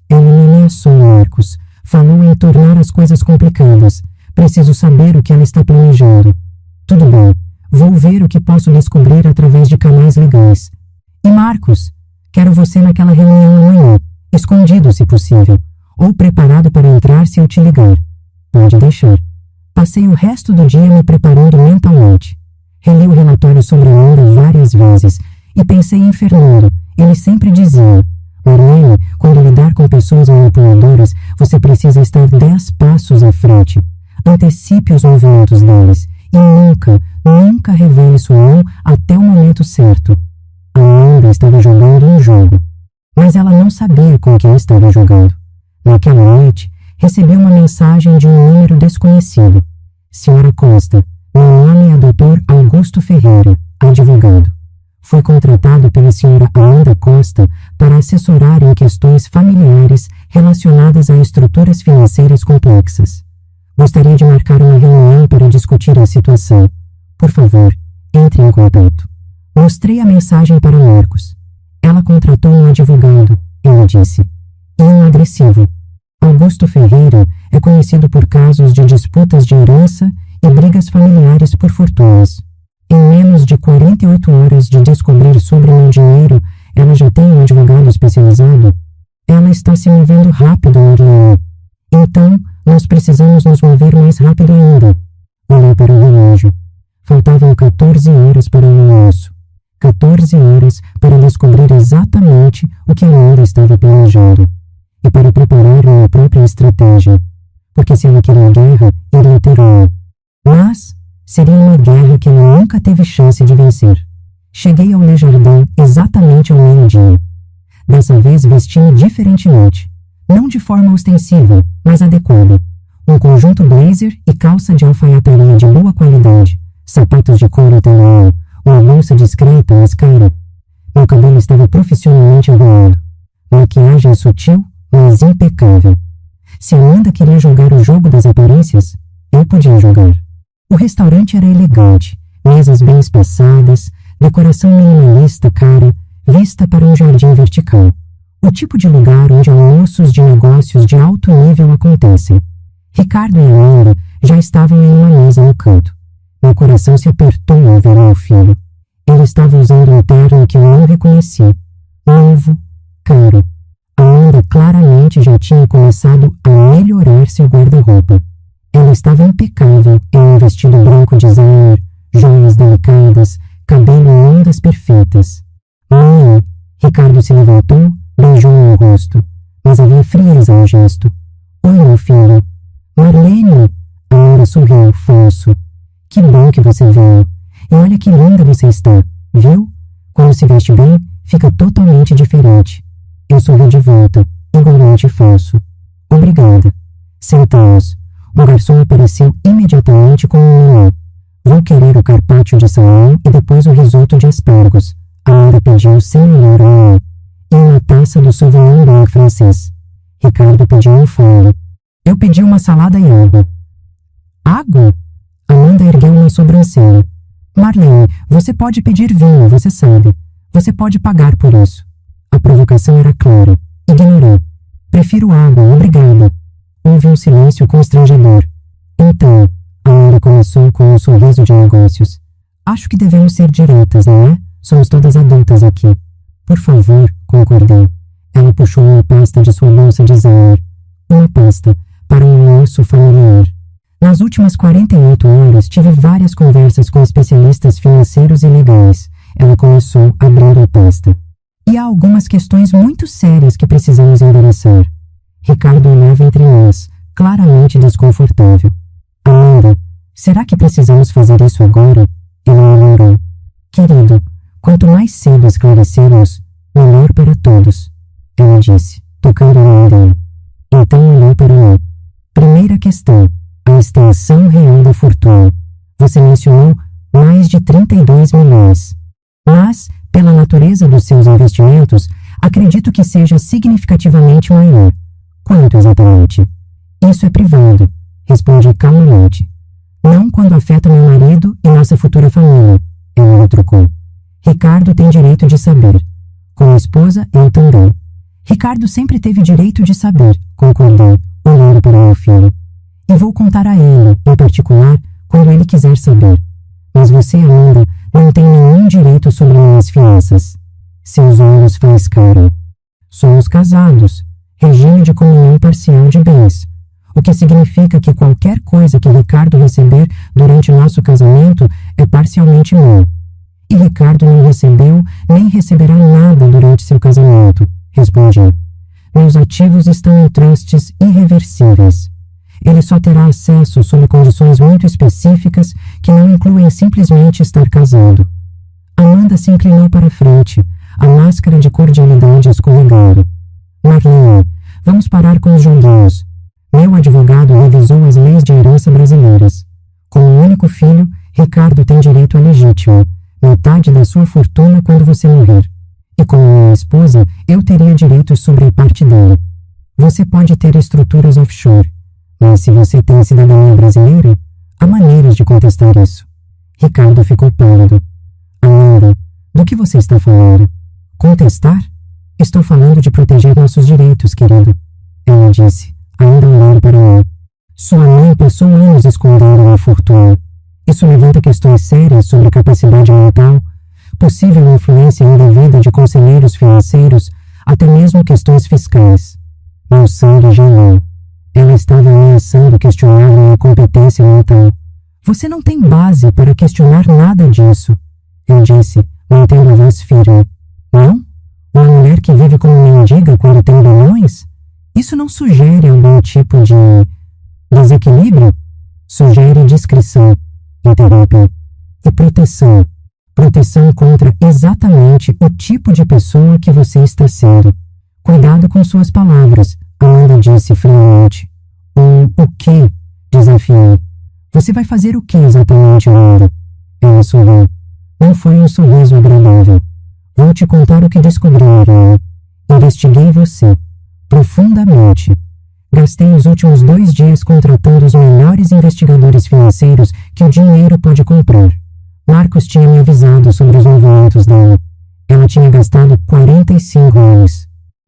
Ela me ameaçou, Marcos. Falou em tornar as coisas complicadas. Preciso saber o que ela está planejando. Tudo bem. Vou ver o que posso descobrir através de canais legais. E Marcos, quero você naquela reunião amanhã, escondido se possível, ou preparado para entrar se eu te ligar. Pode deixar. Passei o resto do dia me preparando mentalmente. Reli o relatório sobre Amanda várias vezes e pensei em Fernando. Ele sempre dizia: Marlene, quando lidar com pessoas manipuladoras, você precisa estar 10 passos à frente. Antecipe os movimentos deles e nunca revele sua mão até o momento certo. Amanda estava jogando um jogo, mas ela não sabia com quem estava jogando. Naquela noite, recebi uma mensagem de um número desconhecido. Senhora Costa, meu nome é Dr. Augusto Ferreira, advogado. Fui contratado pela senhora Amanda Costa para assessorar em questões familiares relacionadas a estruturas financeiras complexas. Gostaria de marcar uma reunião para discutir a situação. Por favor, entre em contato. Mostrei a mensagem para Marcos. Ela contratou um advogado, ele disse, e um agressivo. Augusto Ferreira é conhecido por casos de disputas de herança e brigas familiares por fortunas. Em menos de 48 horas de descobrir sobre meu dinheiro, ela já tem um advogado especializado? Ela está se movendo rápido, Marlene. Então, nós precisamos nos mover mais rápido ainda. Olhei para o relógio. Faltavam 14 horas para o almoço. 14 horas para descobrir exatamente o que Amanda estava planejando. E para preparar minha própria estratégia. Porque se ela queria guerra, iria ter uma. Mas seria uma guerra que ela nunca teve chance de vencer. Cheguei ao Le Jardin exatamente ao meio-dia. Dessa vez vesti-me diferentemente. Não de forma ostensiva, mas adequada. Um conjunto blazer e calça de alfaiataria de boa qualidade, sapatos de couro italiano, uma bolsa discreta mas cara. Meu cabelo estava profissionalmente arrumado. Maquiagem sutil, mas impecável. Se Amanda queria jogar o jogo das aparências, eu podia jogar. O restaurante era elegante, mesas bem espaçadas, decoração minimalista cara, vista para um jardim vertical. O tipo de lugar onde almoços de negócios de alto nível acontecem. Ricardo e Amanda já estavam em uma mesa no canto. Meu coração se apertou ao ver meu filho. Ele estava usando um terno que eu não reconheci. Novo, caro. Amanda claramente já tinha começado a melhorar seu guarda-roupa. Ela estava impecável em um vestido branco designer, joias delicadas, cabelo em ondas perfeitas. Mãe, Ricardo se levantou, beijou meu rosto, mas havia frieza no gesto. Oi, meu filho. Marlene! Amanda sorriu, falso. Que bom que você veio. E olha que linda você está, viu? Quando se veste bem, fica totalmente diferente. Eu sorri de volta, igualmente falso. Obrigada. Sentamos. O garçom apareceu imediatamente com um menu. Vou querer o carpaccio de salmão e depois o risoto de aspargos. Amanda pediu sem olhar o menu. E uma taça do Sauvignon Blanc francês. Ricardo pediu um fole. Eu pedi uma salada e água. Água? Amanda ergueu uma sobrancelha. Marlene, você pode pedir vinho, você sabe. Você pode pagar por isso. A provocação era clara. Ignorei. Prefiro água, obrigada. Houve um silêncio constrangedor. Então, Amanda começou com um sorriso de negócios. Acho que devemos ser diretas, não é? Somos todas adultas aqui. Por favor, concordei. Ela puxou uma pasta de sua bolsa designer. Uma pasta para um almoço familiar. Nas últimas 48 horas, tive várias conversas com especialistas financeiros e legais. Ela começou abrindo a pasta. E há algumas questões muito sérias que precisamos endereçar. Ricardo olhava entre nós, claramente desconfortável. Amanda, será que precisamos fazer isso agora? Ele murmurou. Querido, quanto mais cedo esclarecermos, melhor para todos. Ela disse, tocando a mão dele. Então olhou para mim. Primeira questão. A extensão real da fortuna. Você mencionou mais de 32 milhões. Mas, pela natureza dos seus investimentos, acredito que seja significativamente maior. Quanto exatamente? Isso é privado, respondi calmamente. Não quando afeta meu marido e nossa futura família, ela retrucou. Ricardo tem direito de saber. Como esposa, eu também. Ricardo sempre teve direito de saber, concordei, olhando para meu filho. E vou contar a ele, em particular, quando ele quiser saber. Mas você, Amanda, não tem nenhum direito sobre minhas finanças. Seus olhos faiscaram. Somos casados. Regime de comunhão parcial de bens. O que significa que qualquer coisa que Ricardo receber durante nosso casamento é parcialmente meu. E Ricardo não recebeu nem receberá nada durante seu casamento, respondi. Meus ativos estão em trustes irreversíveis. Ele só terá acesso sob condições muito específicas que não incluem simplesmente estar casado. Amanda se inclinou para a frente, a máscara de cordialidade escorregando. Marlene, vamos parar com os joguinhos. Meu advogado revisou as leis de herança brasileiras. Como único filho, Ricardo tem direito a legítimo, metade da sua fortuna quando você morrer. E como minha esposa, eu teria direitos sobre a parte dele. Você pode ter estruturas offshore, mas se você tem cidadania brasileira, há maneiras de contestar isso. Ricardo ficou pálido. Amanda, do que você está falando? Contestar? Estou falando de proteger nossos direitos, querido. Ela disse, ainda olhando para mim. Sua mãe passou anos escondendo uma fortuna. Isso levanta questões sérias sobre capacidade mental, possível influência indevida de conselheiros financeiros, até mesmo questões fiscais. Meu sangue gelou. Ela estava ameaçando questionar minha competência mental. Você não tem base para questionar nada disso, eu disse, mantendo a voz firme. Não? Uma mulher que vive como mendiga quando tem bilhões? Isso não sugere algum tipo de desequilíbrio? Sugere discrição, interrompi. E proteção. Proteção contra exatamente o tipo de pessoa que você está sendo. Cuidado com suas palavras, Amanda disse friamente. O quê? Desafiei. Você vai fazer o que exatamente, Amanda? Ela sorriu. Não foi um sorriso agradável. Vou te contar o que descobri, Maria. Investiguei você. Profundamente. Gastei os últimos 2 dias contratando os melhores investigadores financeiros que o dinheiro pode comprar. Marcos tinha me avisado sobre os movimentos dela. Ela tinha gastado 45 anos.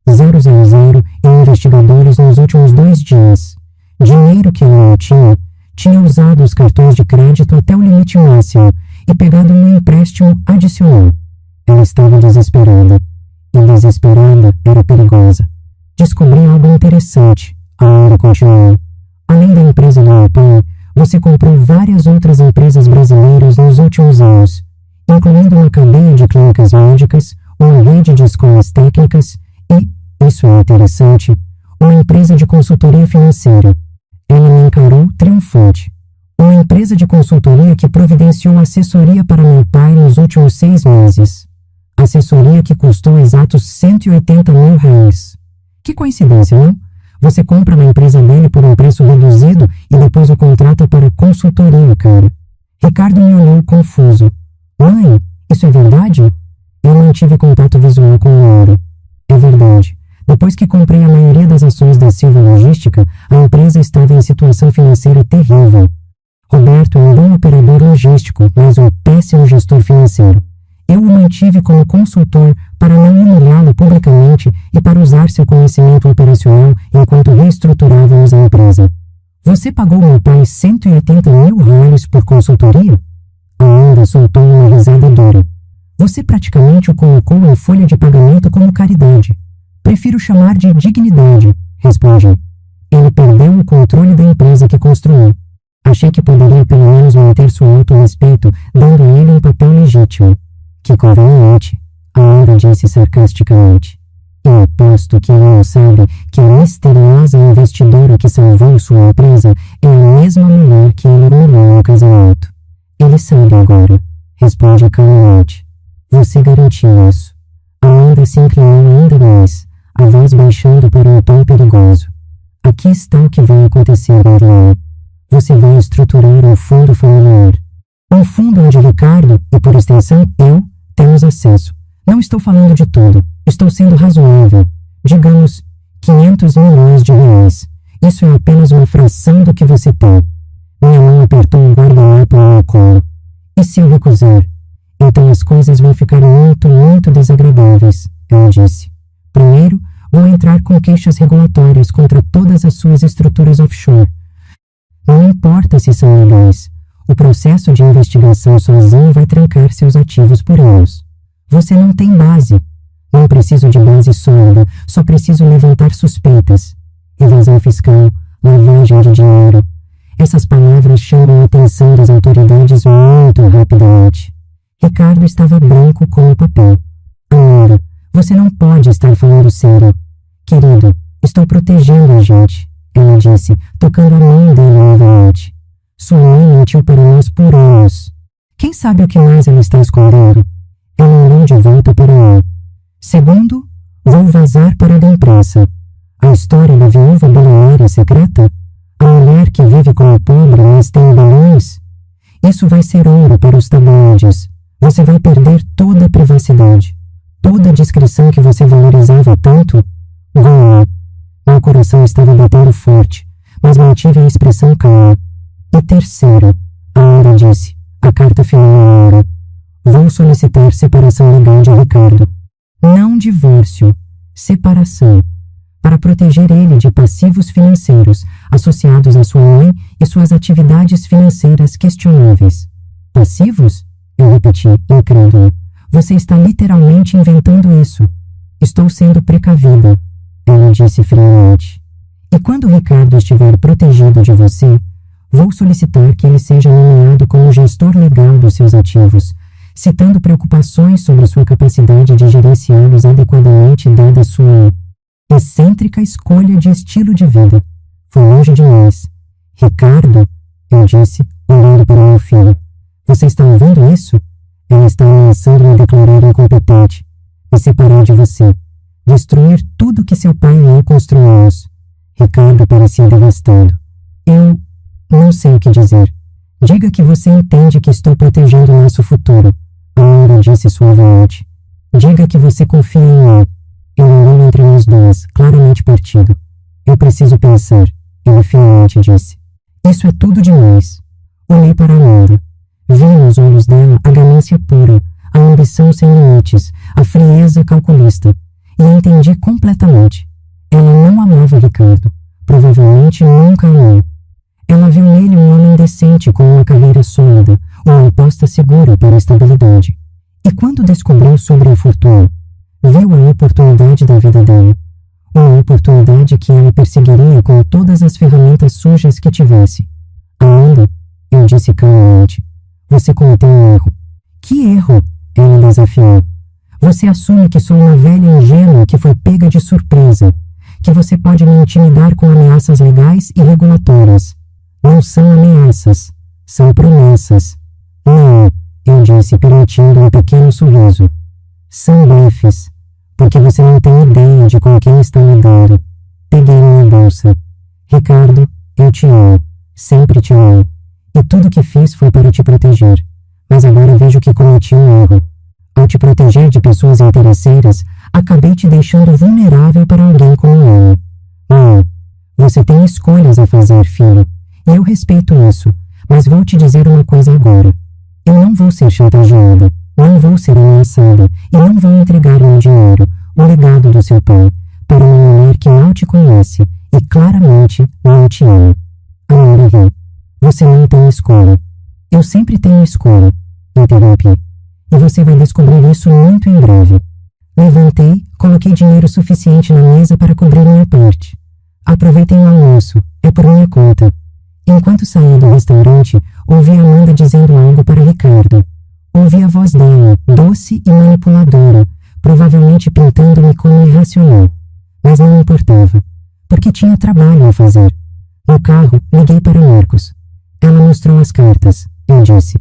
000 em investigadores nos últimos 2 dias. Dinheiro que ela não tinha usado os cartões de crédito até o limite máximo e pegado um empréstimo adicional. Ela estava desesperada. E desesperada era perigosa. Descobri algo interessante, Amanda continuou. Além da empresa do meu pai, você comprou várias outras empresas brasileiras nos últimos anos, incluindo uma cadeia de clínicas médicas, uma rede de escolas técnicas e, isso é interessante, uma empresa de consultoria financeira. Ela me encarou triunfante. Uma empresa de consultoria que providenciou assessoria para meu pai nos últimos 6 meses. Assessoria que custou exatos R$180 mil. Que coincidência, não? Você compra na empresa dele por um preço reduzido e depois o contrata para consultoria, cara. Ricardo me olhou confuso. Mãe, isso é verdade? Eu mantive contato visual com Laura. É verdade. Depois que comprei a maioria das ações da Silva Logística, a empresa estava em situação financeira terrível. Roberto é um bom operador logístico, mas um péssimo gestor financeiro. Eu o mantive como consultor para não humilhá-lo publicamente e para usar seu conhecimento operacional enquanto reestruturávamos a empresa. Você pagou meu pai R$180 mil por consultoria? Amanda soltou uma risada dura. Você praticamente o colocou em folha de pagamento como caridade. Prefiro chamar de dignidade, respondi. Ele perdeu o controle da empresa que construiu. Achei que poderia pelo menos manter seu auto-respeito, dando a ele um papel legítimo. Que conveniente, Amanda disse sarcasticamente. E aposto que ele não sabe que a misteriosa investidora que salvou sua empresa é a mesma mulher que ele humilhou no casamento. Ele sabe agora, responde calmamente. Você garantiu isso. Amanda se inclinou ainda mais, a voz baixando para um tom perigoso. Aqui está o que vai acontecer, Marlene. Você vai estruturar um fundo familiar. Um fundo onde Ricardo, e por extensão eu, temos acesso. Não estou falando de tudo. Estou sendo razoável. Digamos, R$500 milhões. Isso é apenas uma fração do que você tem. Minha mão apertou um guardanapo no meu colo. E se eu recusar? Então as coisas vão ficar muito, muito desagradáveis, ela disse. Primeiro, vou entrar com queixas regulatórias contra todas as suas estruturas offshore. Não importa se são legais. O processo de investigação sozinho vai trancar seus ativos por anos. Você não tem base. Não preciso de base sólida, só preciso levantar suspeitas. Evasão fiscal, lavagem de dinheiro. Essas palavras chamam a atenção das autoridades muito rapidamente. Ricardo estava branco como papel. Amanda, você não pode estar falando sério. Querido, estou protegendo a gente, ela disse, tocando a mão dele novamente. Sua mãe mentiu para nós por anos. Quem sabe o que mais ela está escondendo? Ela olhou de volta para mim. Segundo, vou vazar para a imprensa. A história da viúva bilionária secreta? A mulher que vive como pobre, mas tem bilhões? Isso vai ser ouro para os tabloides. Você vai perder toda a privacidade. Toda a discrição que você valorizava tanto? Ganha. Meu coração estava batendo forte, mas mantive a expressão calma. E terceiro, a Amanda disse, a carta final na hora. Vou solicitar separação legal de Ricardo. Não divórcio, separação, para proteger ele de passivos financeiros associados à sua mãe e suas atividades financeiras questionáveis. Passivos? Eu repeti, incrédula. Você está literalmente inventando isso. Estou sendo precavida, ela disse friamente. E quando Ricardo estiver protegido de você, vou solicitar que ele seja nomeado como gestor legal dos seus ativos, citando preocupações sobre sua capacidade de gerenciá-los adequadamente dada sua excêntrica escolha de estilo de vida. Foi longe demais. Ricardo, eu disse, olhando para meu filho, você está ouvindo isso? Ela está ameaçando me declarar incompetente, me separar de você, destruir tudo que seu pai e eu construímos. Ricardo parecia devastado. Eu não sei o que dizer. Diga que você entende que estou protegendo nosso futuro. Amanda disse suavemente. Diga que você confia em mim. Ele olhou entre nós duas, claramente partido. Eu preciso pensar, ele finalmente disse. Isso é tudo demais. Olhei para Amanda. Vi nos olhos dela a ganância pura, a ambição sem limites, a frieza calculista. E entendi completamente. Ela não amava Ricardo. Provavelmente nunca amou. Ela viu nele um homem decente com uma carreira sólida, uma aposta segura para a estabilidade. E quando descobriu sobre a fortuna, viu a oportunidade da vida dela. Uma oportunidade que ela perseguiria com todas as ferramentas sujas que tivesse. Amanda, eu disse calmamente, você cometeu um erro. Que erro? Ela desafiou. Você assume que sou uma velha ingênua que foi pega de surpresa, que você pode me intimidar com ameaças legais e regulatórias. Não são ameaças, são promessas. Não, eu disse, permitindo um pequeno sorriso. São blefes, porque você não tem ideia de com quem está lidando. Peguei minha bolsa. Ricardo, eu te amo, sempre te amo. E tudo que fiz foi para te proteger. Mas agora vejo que cometi um erro. Ao te proteger de pessoas interesseiras, acabei te deixando vulnerável para alguém como eu. Mãe, você tem escolhas a fazer, filho. E eu respeito isso, mas vou te dizer uma coisa agora. Eu não vou ser chantageada, não vou ser ameaçada e não vou entregar meu dinheiro, o legado do seu pai, para uma mulher que mal te conhece e claramente não te ama. Amanda riu. Você não tem escolha. Eu sempre tenho escolha, interrompi. E você vai descobrir isso muito em breve. Levantei, coloquei dinheiro suficiente na mesa para cobrir minha parte. Aproveitem o almoço, é por minha conta. Enquanto saía do restaurante, ouvi Amanda dizendo algo para Ricardo. Ouvi a voz dela, doce e manipuladora, provavelmente pintando-me como irracional. Mas não importava, porque tinha trabalho a fazer. No carro, liguei para Marcos. Ela mostrou as cartas, eu disse.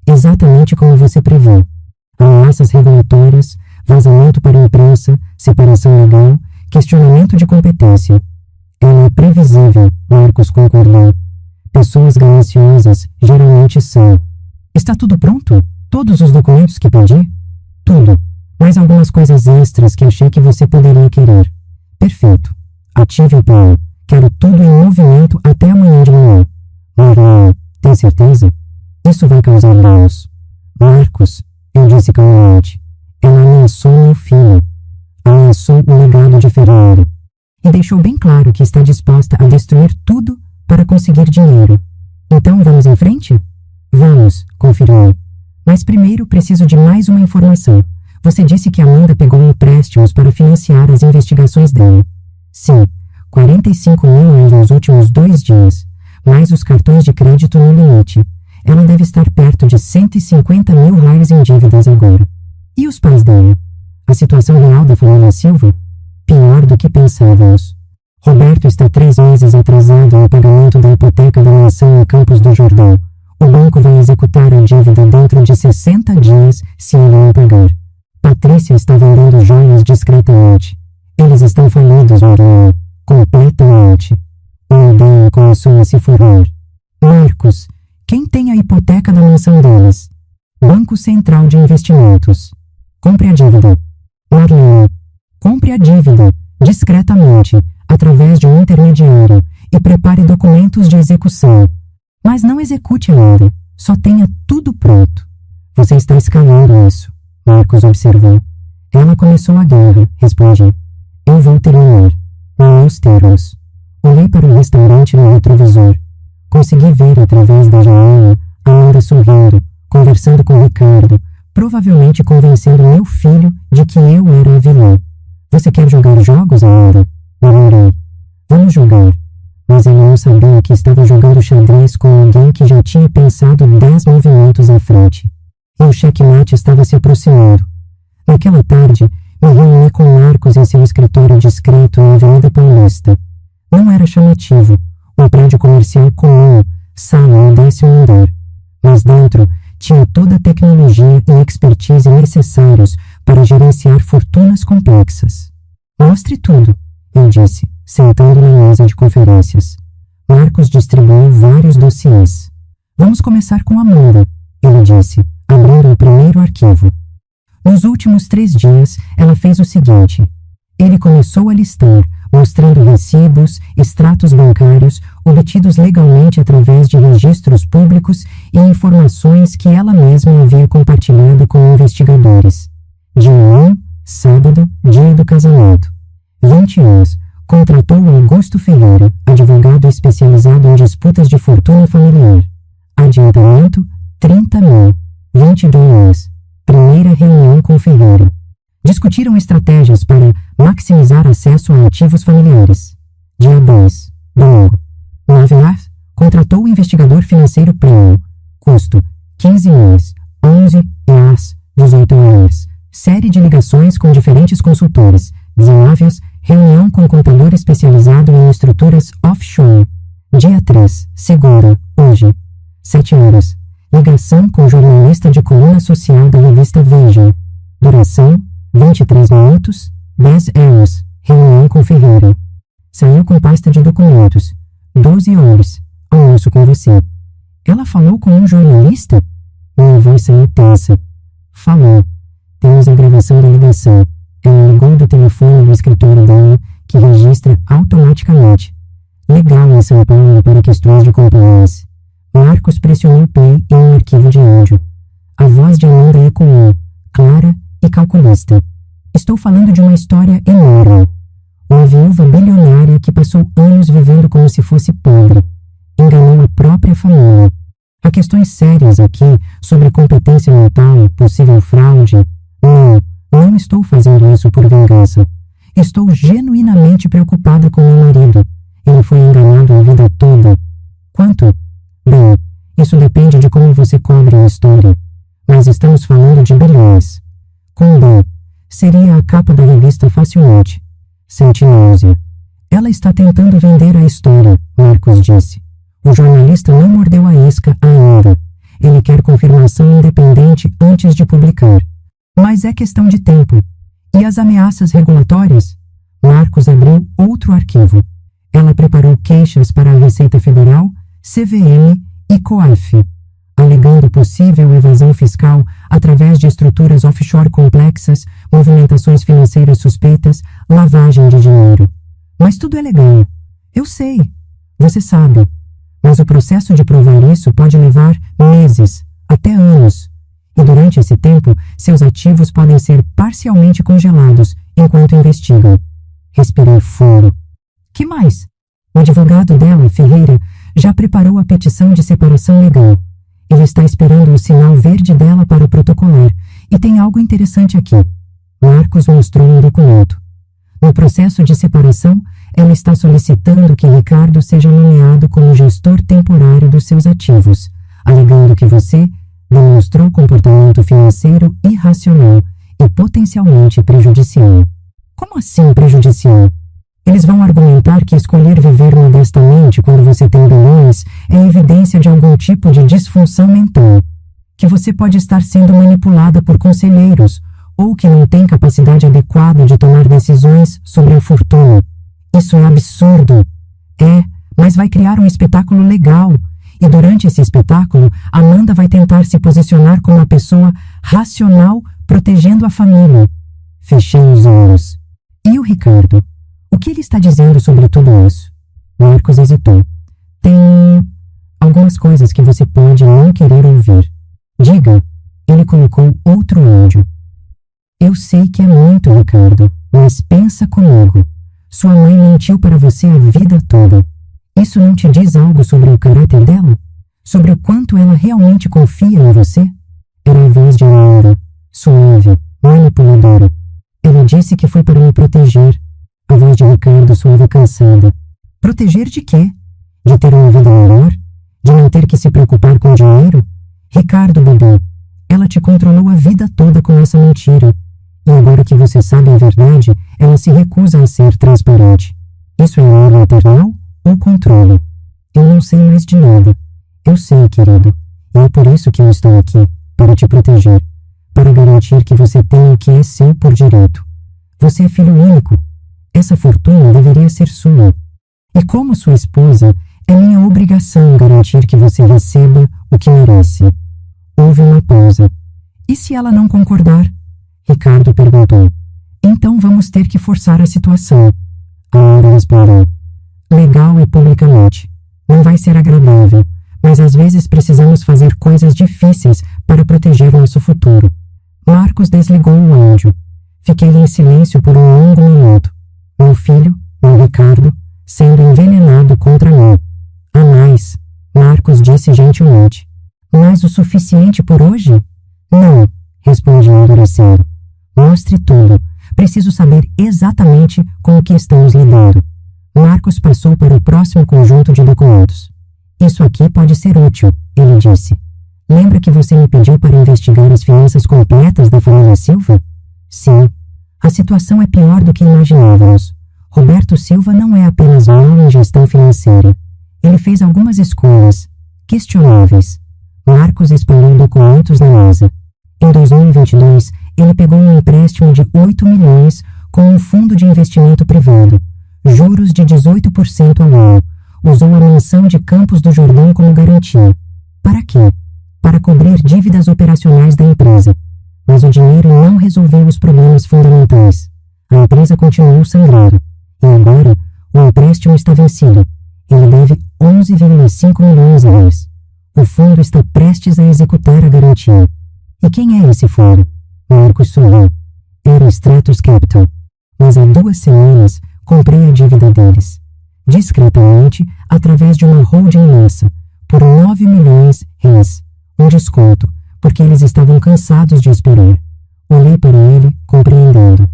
Exatamente como você previu. Ameaças regulatórias, vazamento para a imprensa, separação legal, questionamento de competência. Ela é previsível, Marcos concordou. Pessoas gananciosas geralmente são. Está tudo pronto? Todos os documentos que pedi? Tudo. Mais algumas coisas extras que achei que você poderia querer. Perfeito. Ative o plano. Quero tudo em movimento até amanhã de manhã. Marlon, tem certeza? Isso vai causar danos. Marcos, Eu disse calmamente. Ela ameaçou meu filho. Ameaçou o legado de Ferreira. E deixou bem claro que está disposta a destruir tudo para conseguir dinheiro. Então vamos em frente? Vamos, confirmei. Mas primeiro preciso de mais uma informação. Você disse que Amanda pegou empréstimos para financiar as investigações dela. Sim, 45 mil nos últimos 2 dias, mais os cartões de crédito no limite. Ela deve estar perto de 150 mil reais em dívidas agora. E os pais dela? A situação real da família Silva? Pior do que pensávamos. Roberto está 3 meses atrasado no pagamento da hipoteca da mansão em Campos do Jordão. O banco vai executar a dívida dentro de 60 dias se ele não pagar. Patrícia está vendendo joias discretamente. Eles estão falidos, Mariana. Completamente. O ideia começou a se formar. Marcos, quem tem a hipoteca da mansão deles? Banco Central de Investimentos. Compre a dívida. Marlene, compre a dívida, discretamente, através de um intermediário, e prepare documentos de execução. Mas não execute ainda, só tenha tudo pronto. Você está escalando isso, Marcos observou. Ela começou a guerra, respondi. Eu vou terminar, em meus termos. Olhei para o restaurante no retrovisor. Consegui ver através da janela Amanda sorrindo, conversando com Ricardo, provavelmente convencendo meu filho de que eu era a vilã. Você quer jogar jogos, Amanda? Murmurei. Vamos jogar. Mas ela não sabia que estava jogando xadrez com alguém que já tinha pensado 10 movimentos à frente. E o checkmate estava se aproximando. Naquela tarde, me reuni com Marcos em seu escritório discreto na Avenida Paulista. Não era chamativo, um prédio comercial comum, sala no 10º andar. Mas dentro tinha toda a tecnologia e expertise necessários para gerenciar fortunas complexas. Mostre tudo, eu disse, sentando na mesa de conferências. Marcos distribuiu vários dossiês. Vamos começar com Amanda, ele disse, abrindo o primeiro arquivo. Nos últimos 3 dias, ela fez o seguinte. Ele começou a listar, mostrando recibos, extratos bancários, obtidos legalmente através de registros públicos e informações que ela mesma havia compartilhado com investigadores. Dia 1, sábado, dia do casamento. 20 anos. Contratou Augusto Ferreira, advogado especializado em disputas de fortuna familiar. Adiantamento, 30 mil. 22 anos. Primeira reunião com Ferreira. Discutiram estratégias para maximizar acesso a ativos familiares. Dia 2, domingo. 9 horas, contratou o investigador financeiro premium. Custo, 15 meses. 11 horas, 18 horas. Série de ligações com diferentes consultores. 19 horas, reunião com contador especializado em estruturas offshore. Dia 3, segunda, hoje. 7 horas. Ligação com jornalista de coluna social da revista Veja. Duração, 23 minutos, 10 horas. Reunião com Ferreira. Saiu com pasta de documentos. 12 horas. Almoço com você. Ela falou com um jornalista? Minha voz saiu tensa. Falou. Temos a gravação da ligação. Ela ligou do telefone do escritório dela, que registra automaticamente. Legal em São Paulo para questões de compliance. Marcos pressionou play em um arquivo de áudio. A voz de Amanda ecoou, clara e calculista. Estou falando de uma história enorme. Uma viúva bilionária que passou anos vivendo como se fosse pobre. Enganou a própria família. Há questões sérias aqui sobre competência mental, possível fraude. Não estou fazendo isso por vingança. Estou genuinamente preocupada com meu marido. Ele foi enganado a vida toda. Quanto? Bem, isso depende de como você cobre a história. Mas estamos falando de bilhões. Com B, seria a capa da revista facilmente. Senti náusea. Ela está tentando vender a história, Marcos disse. O jornalista não mordeu a isca ainda. Ele quer confirmação independente antes de publicar. Mas é questão de tempo. E as ameaças regulatórias? Marcos abriu outro arquivo. Ela preparou queixas para a Receita Federal, CVM e COAF, alegando possível evasão fiscal através de estruturas offshore complexas, movimentações financeiras suspeitas, lavagem de dinheiro. Mas tudo é legal. Eu sei. Você sabe. Mas o processo de provar isso pode levar meses, até anos. e durante esse tempo, seus ativos podem ser parcialmente congelados enquanto investigam. Respirei fundo. Que mais? O advogado dela, Ferreira, já preparou a petição de separação legal. Ele está esperando o sinal verde dela para protocolar. E tem algo interessante aqui. Marcos mostrou um documento. No processo de separação, ela está solicitando que Ricardo seja nomeado como gestor temporário dos seus ativos, alegando que você demonstrou comportamento financeiro irracional e potencialmente prejudicial. Como assim prejudicial? Eles vão argumentar que escolher viver modestamente quando você tem bilhões é evidência de algum tipo de disfunção mental, que você pode estar sendo manipulada por conselheiros ou que não tem capacidade adequada de tomar decisões sobre a fortuna. Isso é absurdo. É, mas vai criar um espetáculo legal. E durante esse espetáculo, Amanda vai tentar se posicionar como uma pessoa racional, protegendo a família. Fechei os olhos. E o Ricardo? O que ele está dizendo sobre tudo isso? Marcos hesitou. Tem algumas coisas que você pode não querer ouvir. Diga. Ele colocou outro áudio. Eu sei que é muito, Ricardo, mas pensa comigo. Sua mãe mentiu para você a vida toda. Isso não te diz algo sobre o caráter dela? Sobre o quanto ela realmente confia em você? Era a voz de Amanda, suave, manipuladora. Ela disse que foi para me proteger. A voz de Ricardo soava cansada. Proteger de quê? De ter uma vida melhor? De não ter que se preocupar com dinheiro? Ricardo, bebê, ela te controlou a vida toda com essa mentira. E agora que você sabe a verdade, ela se recusa a ser transparente. Isso é amor maternal ou controle? Eu não sei mais de nada. Eu sei, querido. E é por isso que eu estou aqui, para te proteger, para garantir que você tenha o que é seu por direito. Você é filho único. Essa fortuna deveria ser sua. E como sua esposa, é minha obrigação garantir que você receba o que merece. Houve uma pausa. E se ela não concordar? Ricardo perguntou. Então vamos ter que forçar a situação. Amanda respondeu. Legal e publicamente. Não vai ser agradável, mas às vezes precisamos fazer coisas difíceis para proteger nosso futuro. Marcos desligou o áudio. Fiquei em silêncio por um longo minuto. Meu filho, meu Ricardo, sendo envenenado contra mim. A mais, Marcos disse gentilmente. Mas o suficiente por hoje? Não, respondi endurecendo. Mostre tudo. Preciso saber exatamente com o que estamos lidando. Marcos passou para o próximo conjunto de documentos. Isso aqui pode ser útil, ele disse. Lembra que você me pediu para investigar as finanças completas da família Silva? Sim. A situação é pior do que imaginávamos. Roberto Silva não é apenas mau em gestão financeira. Ele fez algumas escolhas questionáveis. Marcos espalhou documentos na mesa. Em 2022, ele pegou um empréstimo de 8 milhões com um fundo de investimento privado, juros de 18% ao ano. Usou a mansão de Campos do Jordão como garantia. Para quê? Para cobrir dívidas operacionais da empresa. Mas o dinheiro não resolveu os problemas fundamentais. A empresa continuou sangrando. E agora, o empréstimo está vencido. Ele deve 11,5 milhões a eles. O fundo está prestes a executar a garantia. E quem é esse fundo? Marcos sorriu. Era o Stratos Capital. Mas há 2 semanas comprei a dívida deles. Discretamente, através de uma holding nossa, por 9 milhões reais. Um desconto, porque eles estavam cansados de esperar. Olhei para ele, compreendendo.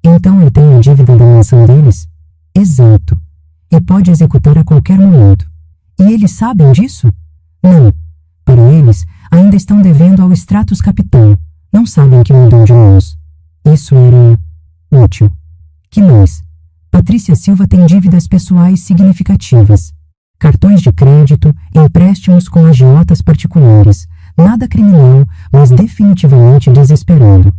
Então eu tenho a dívida da mansão deles? Exato. E pode executar a qualquer momento. E eles sabem disso? Não. Para eles, ainda estão devendo ao Stratos Capital. Não sabem que mudou de mãos. Isso era útil. Que mais? Patrícia Silva tem dívidas pessoais significativas. Cartões de crédito, empréstimos com agiotas particulares. Nada criminal, mas definitivamente desesperado.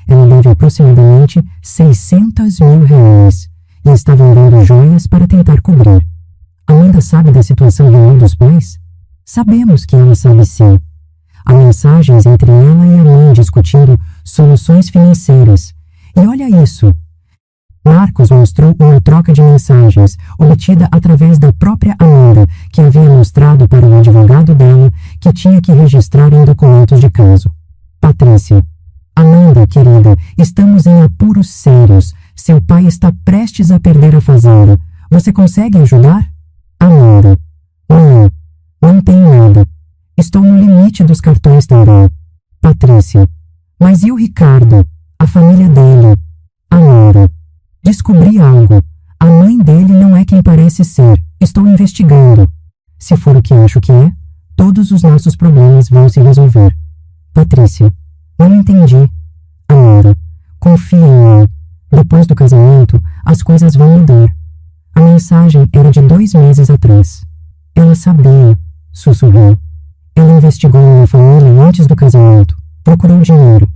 Ela deve aproximadamente 600 mil reais e está vendendo joias para tentar cobrir. Amanda sabe da situação real dos pais? Sabemos que ela sabe sim. Há mensagens entre ela e a mãe discutindo soluções financeiras. E olha isso. Marcos mostrou uma troca de mensagens, obtida através da própria Amanda, que havia mostrado para o advogado dela que tinha que registrar em documentos de caso. Patrícia. Amanda, querida, estamos em apuros sérios. Seu pai está prestes a perder a fazenda. Você consegue ajudar? Amanda. Não tenho nada. Estou no limite dos cartões também. Patrícia. Mas e o Ricardo? A família dele? Amanda. Descobri algo. A mãe dele não é quem parece ser. Estou investigando. Se for o que acho que é, todos os nossos problemas vão se resolver. Patrícia. Não entendi. Amanda. Confia em mim. Depois do casamento, as coisas vão mudar. A mensagem era de 2 meses atrás. Ela sabia, sussurrou. Ela investigou minha família antes do casamento, procurou dinheiro.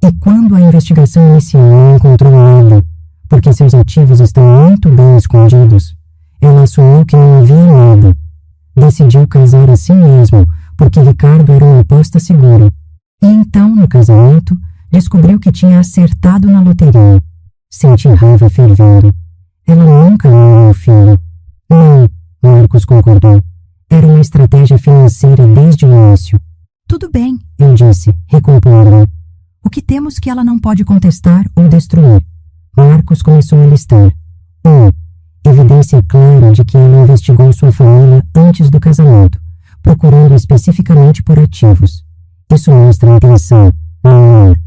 E quando a investigação inicial não encontrou nada, porque seus ativos estão muito bem escondidos, ela assumiu que não havia nada. Decidiu casar assim mesmo, porque Ricardo era uma aposta segura. E então, no casamento, descobriu que tinha acertado na loteria. Senti raiva fervendo. Ela nunca amou meu filho. Não, Marcos concordou. Era uma estratégia financeira desde o início. Tudo bem, eu disse, recompondo-me. O que temos que ela não pode contestar ou destruir? Marcos começou a listar. 1. Evidência clara de que ela investigou sua família antes do casamento, procurando especificamente por ativos. Isso mostra intenção, não amor.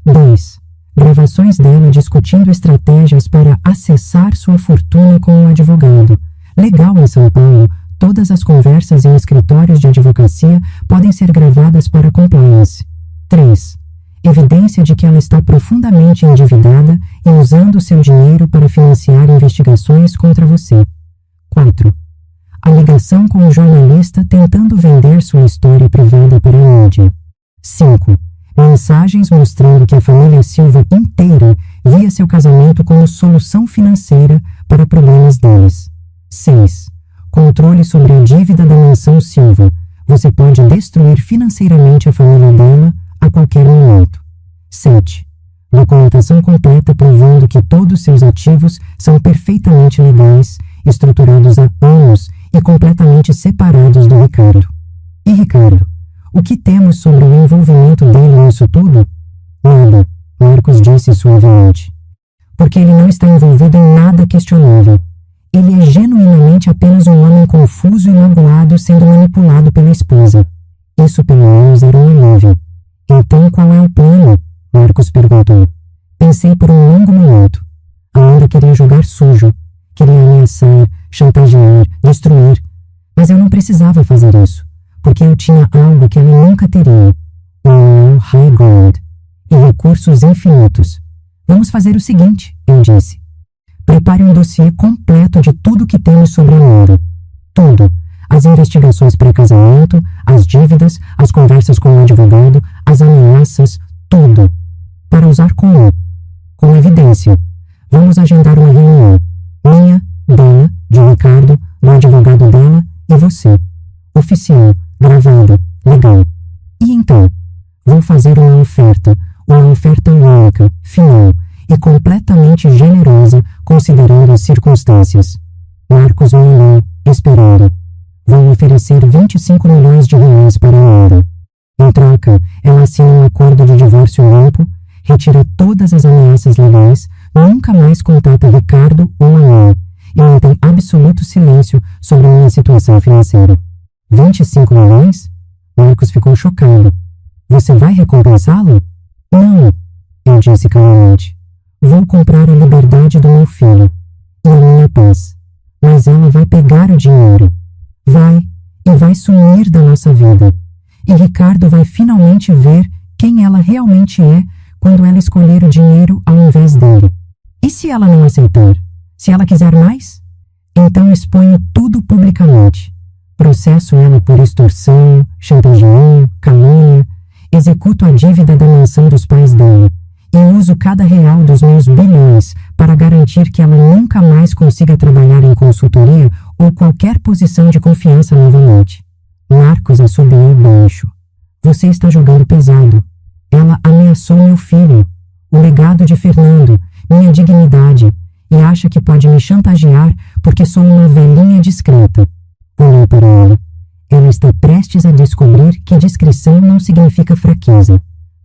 2. Gravações dela discutindo estratégias para acessar sua fortuna com um advogado. Legal em São Paulo, todas as conversas em escritórios de advocacia podem ser gravadas para compliance. 3. Evidência de que ela está profundamente endividada e usando seu dinheiro para financiar investigações contra você. 4. A ligação com o jornalista tentando vender sua história privada para a mídia. 5. Mensagens mostrando que a família Silva inteira via seu casamento como solução financeira para problemas deles. 6. Controle sobre a dívida da mansão Silva. Você pode destruir financeiramente a família dela a qualquer momento. 7. Documentação completa provando que todos seus ativos são perfeitamente legais, estruturados há anos e completamente separados do Ricardo. E Ricardo? O que temos sobre o envolvimento dele nisso tudo? Nada, Marcos disse suavemente. Porque ele não está envolvido em nada questionável. Ele é genuinamente apenas um homem confuso e magoado sendo manipulado pela esposa. Isso pelo menos era um alívio. Então qual é o plano? Marcos perguntou. Pensei por um longo momento. Amanda queria jogar sujo. Queria ameaçar, chantagear, destruir. Mas eu não precisava fazer isso. Porque eu tinha algo que ela nunca teria, um high ground e recursos infinitos. Vamos fazer o seguinte, eu disse. Prepare um dossiê completo de tudo que temos sobre Amanda. Tudo. As investigações pré-casamento, as dívidas, as conversas com o advogado, as ameaças, tudo. Para usar como? Como evidência. Vamos agendar uma reunião. Minha, dela, de Ricardo, do advogado dela e você. Oficial. Gravada, legal. E então? Vou fazer uma oferta única, final e completamente generosa, considerando as circunstâncias. Marcos me olhou, esperando. Vou oferecer 25 milhões de reais para Amanda. Em troca, ela assina um acordo de divórcio limpo, retira todas as ameaças legais, nunca mais contata Ricardo ou a mim, e mantém absoluto silêncio sobre minha situação financeira. 25 milhões? Marcos ficou chocado. Você vai recompensá-lo? Não, eu disse calmamente. Vou comprar a liberdade do meu filho e a minha paz. Mas ela vai pegar o dinheiro. Vai sumir da nossa vida. E Ricardo vai finalmente ver quem ela realmente é quando ela escolher o dinheiro ao invés dele. E se ela não aceitar? Se ela quiser mais? Então exponho tudo publicamente. Processo ela por extorsão, chantageão, calúnia, executo a dívida da mansão dos pais dela e uso cada real dos meus bilhões para garantir que ela nunca mais consiga trabalhar em consultoria ou qualquer posição de confiança novamente. Marcos assobiou baixo. Você está jogando pesado. Ela ameaçou meu filho, o legado de Fernando, minha dignidade, e acha que pode me chantagear porque sou uma velhinha discreta. Olhei para ela. Ela está prestes a descobrir que discrição não significa fraqueza.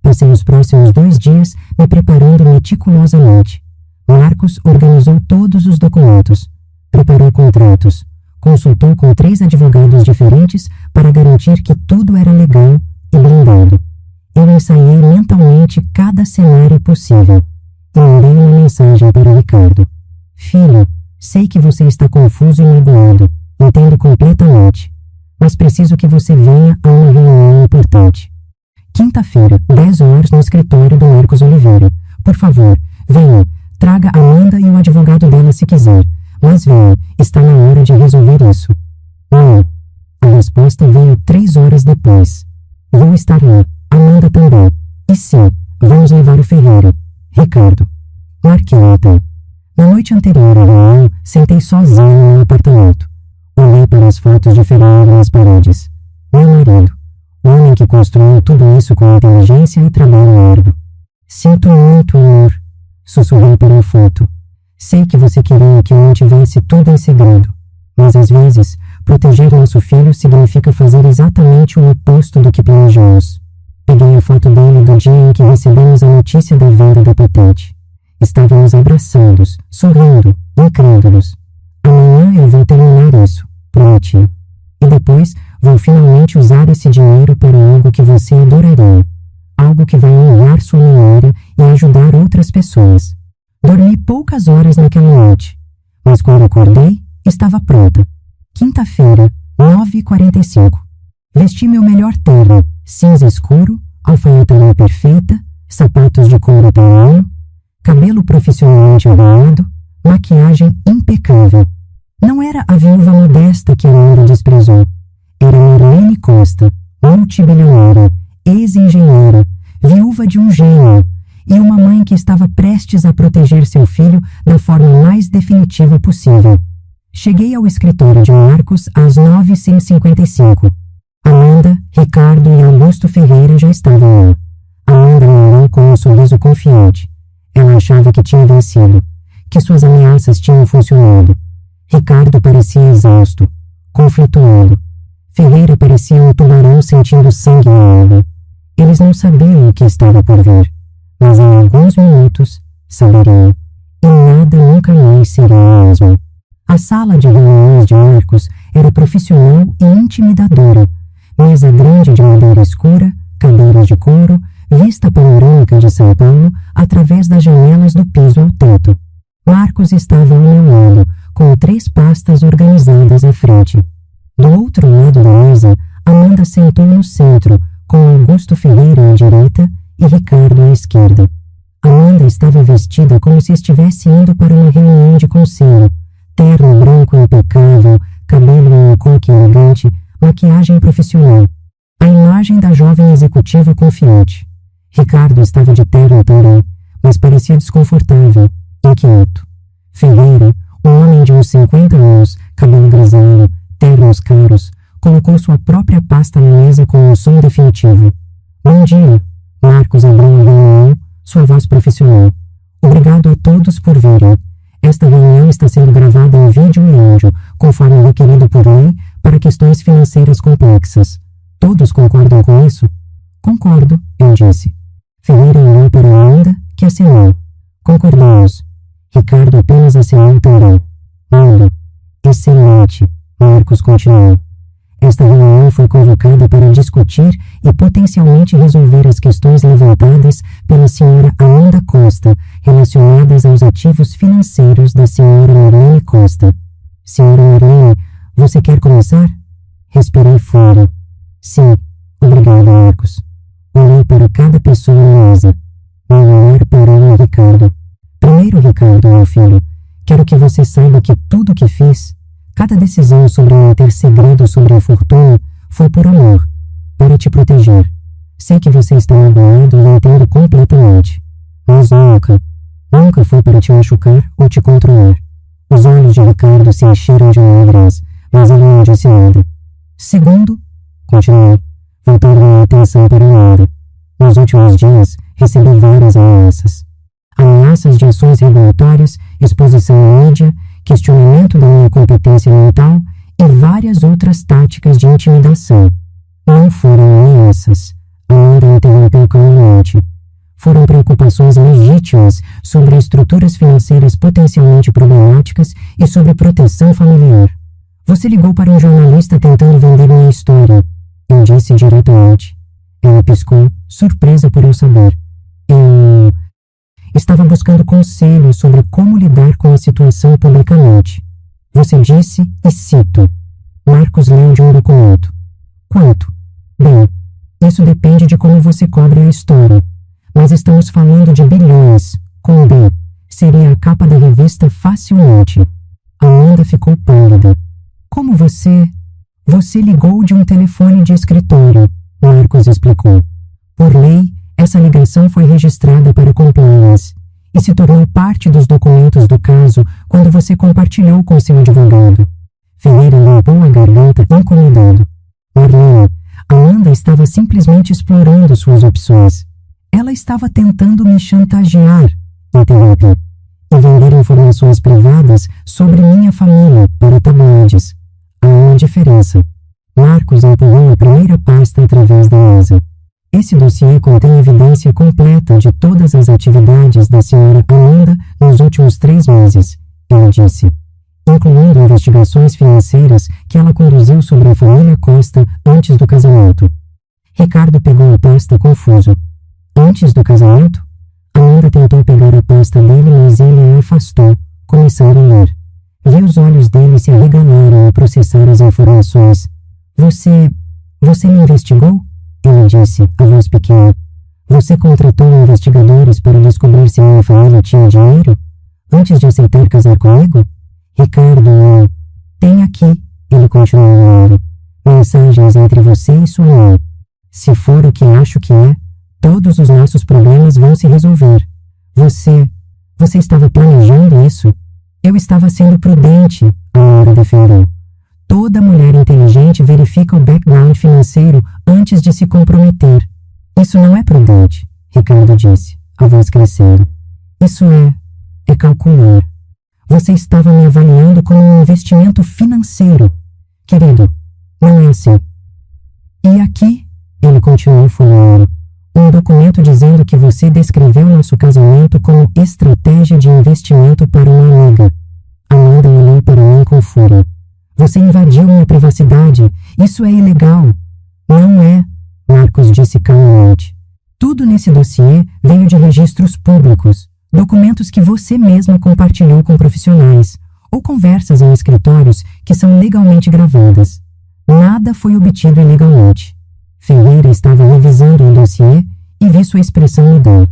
Passei os próximos 2 dias me preparando meticulosamente. Marcos organizou todos os documentos, preparou contratos, consultou com 3 advogados diferentes para garantir que tudo era legal e blindado. Eu ensaiei mentalmente cada cenário possível e mandei uma mensagem para Ricardo. Filho, sei que você está confuso e magoado, entendo completamente, mas preciso que você venha a uma reunião importante. Quinta-feira, 10 horas no escritório do Marcos Oliveira. Por favor, venha, traga Amanda e o advogado dela se quiser, mas venha, está na hora de resolver isso. Não. A resposta veio 3 horas depois. Vou estar lá, Amanda também. E sim, vamos levar o Ferreira. Ricardo. Marquei então. Na noite anterior à reunião, sentei sozinho no meu apartamento. Olhei para as fotos de Ferreira nas paredes. Meu marido. O homem que construiu tudo isso com inteligência e trabalho árduo. Sinto muito, amor. Sussurrei para a foto. Sei que você queria que eu mantivesse tudo em segredo, mas às vezes, proteger nosso filho significa fazer exatamente o oposto do que planejamos. Peguei a foto dele do dia em que recebemos a notícia da venda da patente. Estávamos abraçados, sorrindo, incrédulos. Amanhã eu vou terminar isso, prometi. E depois vou finalmente usar esse dinheiro para algo que você adoraria. Algo que vai honrar sua memória e ajudar outras pessoas. Dormi poucas horas naquela noite, mas quando acordei, estava pronta. Quinta-feira, 9h45. Vesti meu melhor terno, cinza escuro, alfaiataria perfeita, sapatos de couro italiano, cabelo profissionalmente arrumado, maquiagem impecável. Não era a viúva modesta que Amanda desprezou. Era Marlene Costa, multibilionária, ex-engenheira, viúva de um gênio, e uma mãe que estava prestes a proteger seu filho da forma mais definitiva possível. Cheguei ao escritório de Marcos às 9h55. Amanda, Ricardo e Augusto Ferreira já estavam lá. Amanda me olhou com um sorriso confiante. Ela achava que tinha vencido, que suas ameaças tinham funcionado. Ricardo parecia exausto, conflituado. Ferreira parecia um tubarão sentindo sangue na água. Eles não sabiam o que estava por vir, mas em alguns minutos saberiam. E nada nunca mais seria o mesmo. A sala de reuniões de Marcos era profissional e intimidadora. Mesa grande de madeira escura, cadeiras de couro, vista panorâmica de São Paulo através das janelas do piso ao teto. Marcos estava ao meu lado, com 3 pastas organizadas à frente. Do outro lado da mesa, Amanda sentou no centro, com Augusto Ferreira à direita e Ricardo à esquerda. Amanda estava vestida como se estivesse indo para uma reunião de conselho. Terno branco impecável, cabelo em um coque elegante, maquiagem profissional. A imagem da jovem executiva confiante. Ricardo estava de terno também, mas parecia desconfortável, inquieto. Ferreira, um homem de uns 50 anos, cabelo grisalho, ternos caros, colocou sua própria pasta na mesa com um som definitivo. Bom dia. Marcos abriu a reunião, sua voz profissional. Obrigado a todos por virem. Esta reunião está sendo gravada em vídeo e áudio, conforme requerido por lei, para questões financeiras complexas. Todos concordam com isso? Concordo, eu disse. Ferreira olhou para Amanda, que acenou. Concordamos. Ricardo apenas acenou também. Lindo. Excelente. Marcos continuou. Esta reunião foi convocada para discutir e potencialmente resolver as questões levantadas pela senhora Amanda Costa relacionadas aos ativos financeiros da senhora Marlene Costa. Senhora Marlene, você quer começar? Respirei fundo. Sim, obrigado, Marcos. Olhei para cada pessoa na mesa. Meu olhar parou em Ricardo. Primeiro, Ricardo, meu filho, quero que você saiba que tudo o que fiz, cada decisão sobre manter segredo sobre a fortuna, foi por amor, para te proteger. Sei que você está magoado e entendo completamente. Mas nunca foi para te machucar ou te controlar. Os olhos de Ricardo se encheram de lágrimas, mas ele não disse nada. Segundo, continuei, voltando minha atenção para Amanda. Nos últimos dias, recebi várias ameaças. Ameaças de ações regulatórias, exposição à mídia, questionamento da minha competência mental e várias outras táticas de intimidação. Não foram ameaças, Amanda interrompeu calmamente. Foram preocupações legítimas sobre estruturas financeiras potencialmente problemáticas e sobre proteção familiar. Você ligou para um jornalista tentando vender minha história. Eu disse diretamente. Ela piscou, surpresa por eu saber. Eu estava buscando conselhos sobre como lidar com a situação publicamente. Você disse, e cito, Marcos leu de um documento. Quanto? Bem, isso depende de como você cobre a história. Mas estamos falando de bilhões, com B. Seria a capa da revista facilmente. Amanda ficou pálida. Como você... Você ligou de um telefone de escritório, Marcos explicou. Por lei, essa ligação foi registrada para compliance e se tornou parte dos documentos do caso quando você compartilhou com seu advogado. Ferreira limpou a garganta incomodado. Marlene, Amanda estava simplesmente explorando suas opções. Ela estava tentando me chantagear, interrompi, e vender informações privadas sobre minha família para tabloides. Há uma diferença. Marcos empurrou a primeira pasta através da mesa. Esse dossiê contém evidência completa de todas as atividades da senhora Amanda nos últimos 3 meses, ele disse, incluindo investigações financeiras que ela conduziu sobre a família Costa antes do casamento. Ricardo pegou a pasta confuso. Antes do casamento? Amanda tentou pegar a pasta dele, mas ele a afastou, começando a ler. Vi os olhos dele se arregalarem ao processar as informações. Você me investigou? Ele disse, a voz pequena. Você contratou investigadores para descobrir se minha família tinha dinheiro? Antes de aceitar casar comigo? Ricardo, eu... Tem aqui, ele continuou lendo, mensagens entre você e sua mãe. Se for o que acho que é, todos os nossos problemas vão se resolver. Você estava planejando isso? Eu estava sendo prudente, Amanda defendeu. Toda mulher inteligente verifica o background financeiro antes de se comprometer. Isso não é prudente, Ricardo disse, a voz crescendo. Isso é calcular. Você estava me avaliando como um investimento financeiro. Querido, não é assim. E aqui, ele continuou folheando, um documento dizendo que você descreveu nosso casamento como estratégia de investimento para uma amiga. Amanda olhou para mim com fúria. Você invadiu minha privacidade. Isso é ilegal. Não é, Marcos disse calmamente. Tudo nesse dossiê veio de registros públicos, documentos que você mesma compartilhou com profissionais, ou conversas em escritórios que são legalmente gravadas. Nada foi obtido ilegalmente. Ferreira estava revisando o dossiê e vi sua expressão mudar.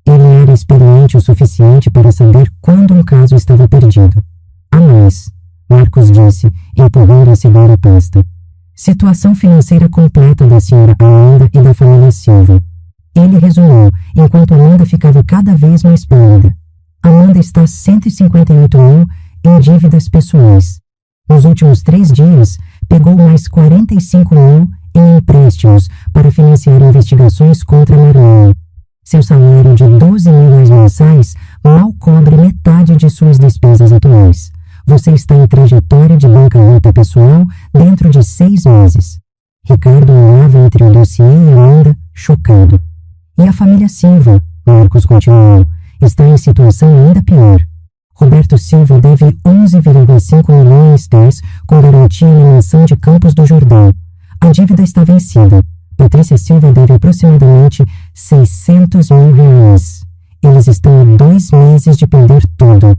Ele era experiente o suficiente para saber quando um caso estava perdido. A mais, Marcos disse, empurrando a segunda pasta. Situação financeira completa da senhora Amanda e da família Silva. Ele resumiu, enquanto Amanda ficava cada vez mais pálida. Amanda está 158 mil em dívidas pessoais. Nos últimos 3 dias, pegou mais 45 mil em empréstimos para financiar investigações contra Marlene. Seu salário de 12 mil mensais mal cobre metade de suas despesas atuais. Você está em trajetória de bancarrota pessoal dentro de 6 meses. Ricardo olhava entre o dossiê e Amanda, chocado. E a família Silva, Marcos continuou, está em situação ainda pior. Roberto Silva deve 11,5 milhões com garantia na mansão de Campos do Jordão. A dívida está vencida. Patrícia Silva deve aproximadamente 600 mil reais. Eles estão a 2 meses de perder tudo.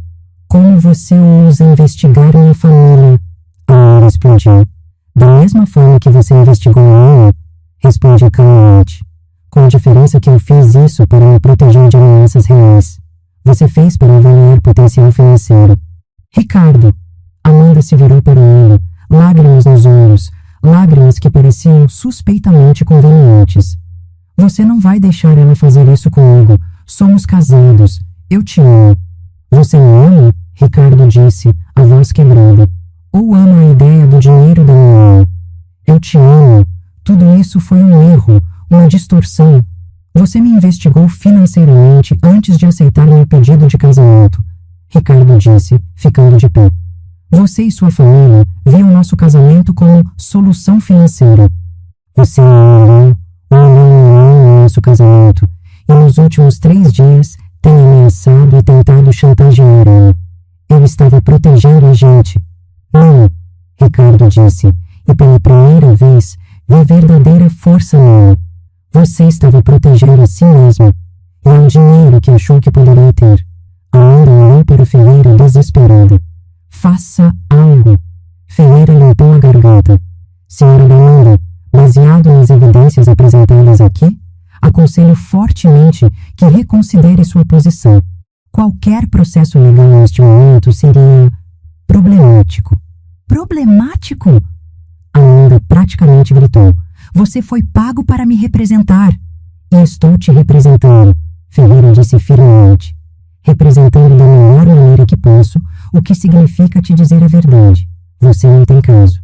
Como você ousa investigar minha família? Amanda explodiu. Da mesma forma que você investigou a minha, respondi calmamente. Com a diferença que eu fiz isso para me proteger de ameaças reais. Você fez para avaliar potencial financeiro. Ricardo. Amanda se virou para ele, lágrimas nos olhos, lágrimas que pareciam suspeitamente convenientes. Você não vai deixar ela fazer isso comigo. Somos casados. Eu te amo. Você me ama? Ricardo disse, a voz quebrada. Ou ama a ideia do dinheiro da minha mãe? Eu te amo. Tudo isso foi um erro, uma distorção. Você me investigou financeiramente antes de aceitar meu pedido de casamento, Ricardo disse, ficando de pé. Você e sua família viam nosso casamento como solução financeira. Você me olhou nosso casamento e nos últimos 3 dias tem ameaçado e tentado chantagear ela. Eu estava protegendo a gente. Não, Ricardo disse, e pela primeira vez vi verdadeira força nele. Você estava protegendo a si mesma e ao dinheiro que achou que poderia ter. Amanda olhou para Ferreira desesperada. Faça algo. Ferreira limpou a garganta. Senhora Amanda, baseado nas evidências apresentadas aqui, aconselho fortemente que reconsidere sua posição. Qualquer processo legal neste momento seria problemático. Problemático? Amanda praticamente gritou. Você foi pago para me representar. E estou te representando, Ferreira disse firmemente. Representando da melhor maneira que posso, o que significa te dizer a verdade. Você não tem caso.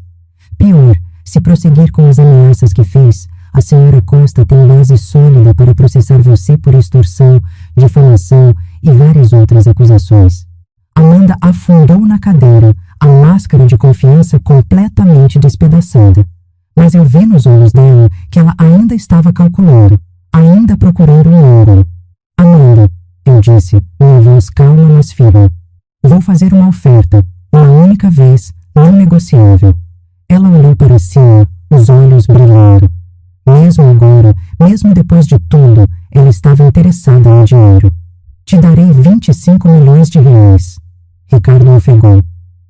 Pior, se prosseguir com as ameaças que fez, a senhora Costa tem base sólida para processar você por extorsão, difamação e várias outras acusações. Amanda afundou na cadeira, a máscara de confiança completamente despedaçada. Mas eu vi nos olhos dela que ela ainda estava calculando, ainda procurando um ângulo. Amanda, eu disse, minha voz calma mas firme. Vou fazer uma oferta, uma única vez, não negociável. Ela olhou para cima, os olhos brilhando. Mesmo agora, mesmo depois de tudo, ela estava interessada no dinheiro. Te darei 25 milhões de reais. Ricardo ofegou.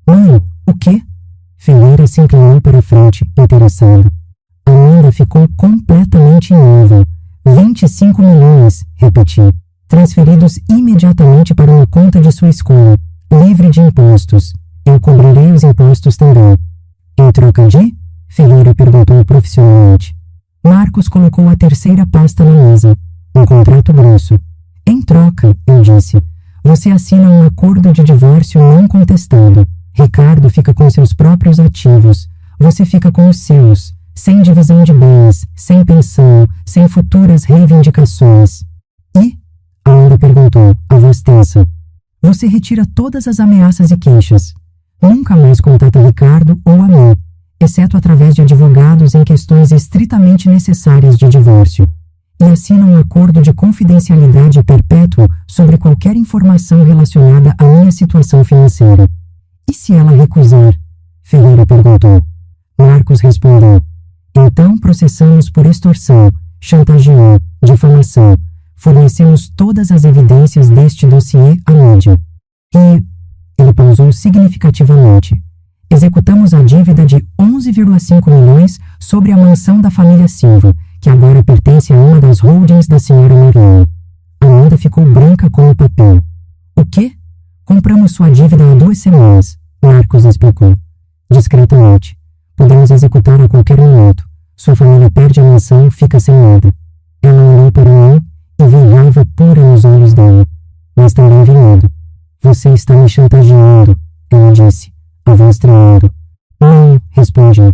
Mãe, o quê? Ferreira se inclinou para a frente, interessado. Amanda ficou completamente imóvel. 25 milhões, repeti, transferidos imediatamente para uma conta de sua escola, livre de impostos. Eu cobrirei os impostos também. Em troca de? Ferreira perguntou profissionalmente. Marcos colocou a terceira pasta na mesa. Um contrato grosso. Em troca, eu disse, você assina um acordo de divórcio não contestado. Ricardo fica com seus próprios ativos. Você fica com os seus, sem divisão de bens, sem pensão, sem futuras reivindicações. E? Amanda perguntou, a voz tensa. Você retira todas as ameaças e queixas. Nunca mais contata Ricardo ou a mim, exceto através de advogados em questões estritamente necessárias de divórcio. E assina um acordo de confidencialidade perpétuo sobre qualquer informação relacionada à minha situação financeira. E se ela recusar? Ferreira perguntou. Marcos respondeu. Então processamos por extorsão, chantageou, difamação. Fornecemos todas as evidências deste dossiê à mídia. E... ele pausou significativamente. Executamos a dívida de 11,5 milhões sobre a mansão da família Silva, que agora pertence a uma das holdings da senhora Marlene. Amanda ficou branca como papel. O quê? Compramos sua dívida há 2 semanas, Marcos explicou. Discretamente. Podemos executar a qualquer momento. Sua família perde a mansão, fica sem nada. Ela olhou para mim e vi raiva pura nos olhos dela. Mas também vi medo. Você está me chantageando, ela disse, a voz tremendo. Não, respondi.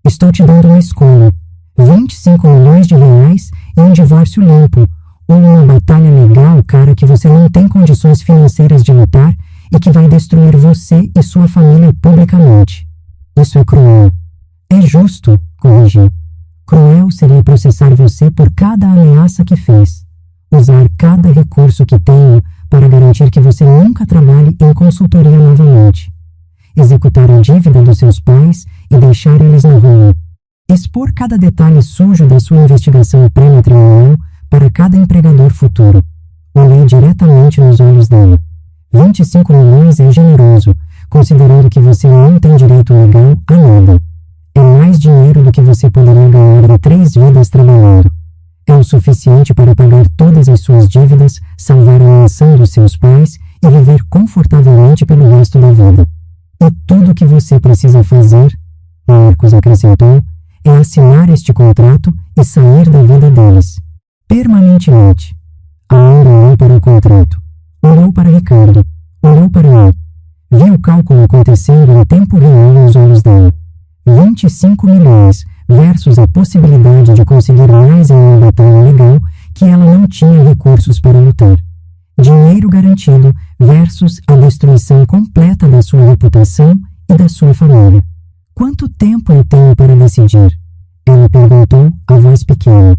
Estou te dando uma escolha. 25 milhões de reais e um divórcio limpo. Ou uma batalha legal, cara, que você não tem condições financeiras de lutar e que vai destruir você e sua família publicamente. Isso é cruel. É justo, corrigi. Cruel seria processar você por cada ameaça que fez. Usar cada recurso que tenho para garantir que você nunca trabalhe em consultoria novamente. Executar a dívida dos seus pais e deixar eles na rua. Expor cada detalhe sujo da sua investigação pré-matrimonial para cada empregador futuro. Olhei diretamente nos olhos dela. 25 milhões é generoso, considerando que você não tem direito legal a nada. É mais dinheiro do que você poderia ganhar em 3 vidas trabalhando. É o suficiente para pagar todas as suas dívidas, salvar a mansão dos seus pais e viver confortavelmente pelo resto da vida. E tudo o que você precisa fazer, Marcos acrescentou, é assinar este contrato e sair da vida deles. Permanentemente. Amanda olhou para o contrato. Olhou para Ricardo. Olhou para mim. Vi o cálculo acontecendo em tempo real nos olhos dela. 25 milhões versus a possibilidade de conseguir mais em uma batalha legal que ela não tinha recursos para lutar. Dinheiro garantido versus a destruição completa da sua reputação e da sua família. Quanto tempo eu tenho para decidir? Ela perguntou, a voz pequena.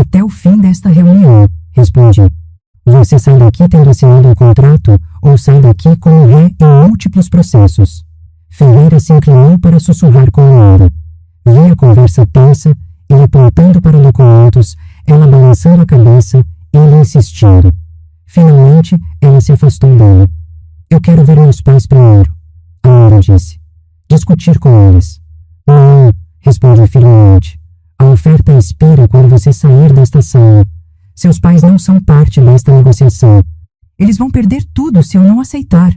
Até o fim desta reunião, respondi. Você sai daqui tendo assinado um contrato ou sai daqui como ré em múltiplos processos? Ferreira se inclinou para sussurrar com Amanda. Vi a conversa tensa, ele apontando para documentos, ela balançando a cabeça, ele insistindo. Finalmente, ela se afastou dele. Eu quero ver meus pais primeiro, Amanda disse. Discutir com eles. Não, responde firmemente. A oferta expira quando você sair desta sala. Seus pais não são parte desta negociação. Eles vão perder tudo se eu não aceitar.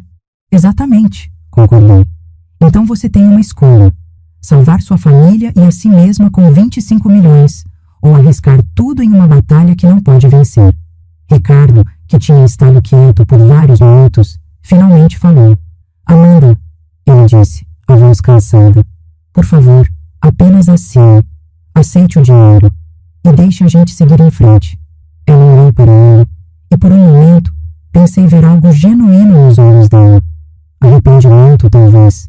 Exatamente, concordei. Então você tem uma escolha. Salvar sua família e a si mesma com 25 milhões, ou arriscar tudo em uma batalha que não pode vencer. Ricardo, que tinha estado quieto por vários minutos, finalmente falou. Amanda, ele disse, a voz cansada. Por favor, apenas assine. Aceite o dinheiro e deixe a gente seguir em frente. Ela olhou para ele e por um momento pensei ver algo genuíno nos olhos dela. Arrependimento, talvez.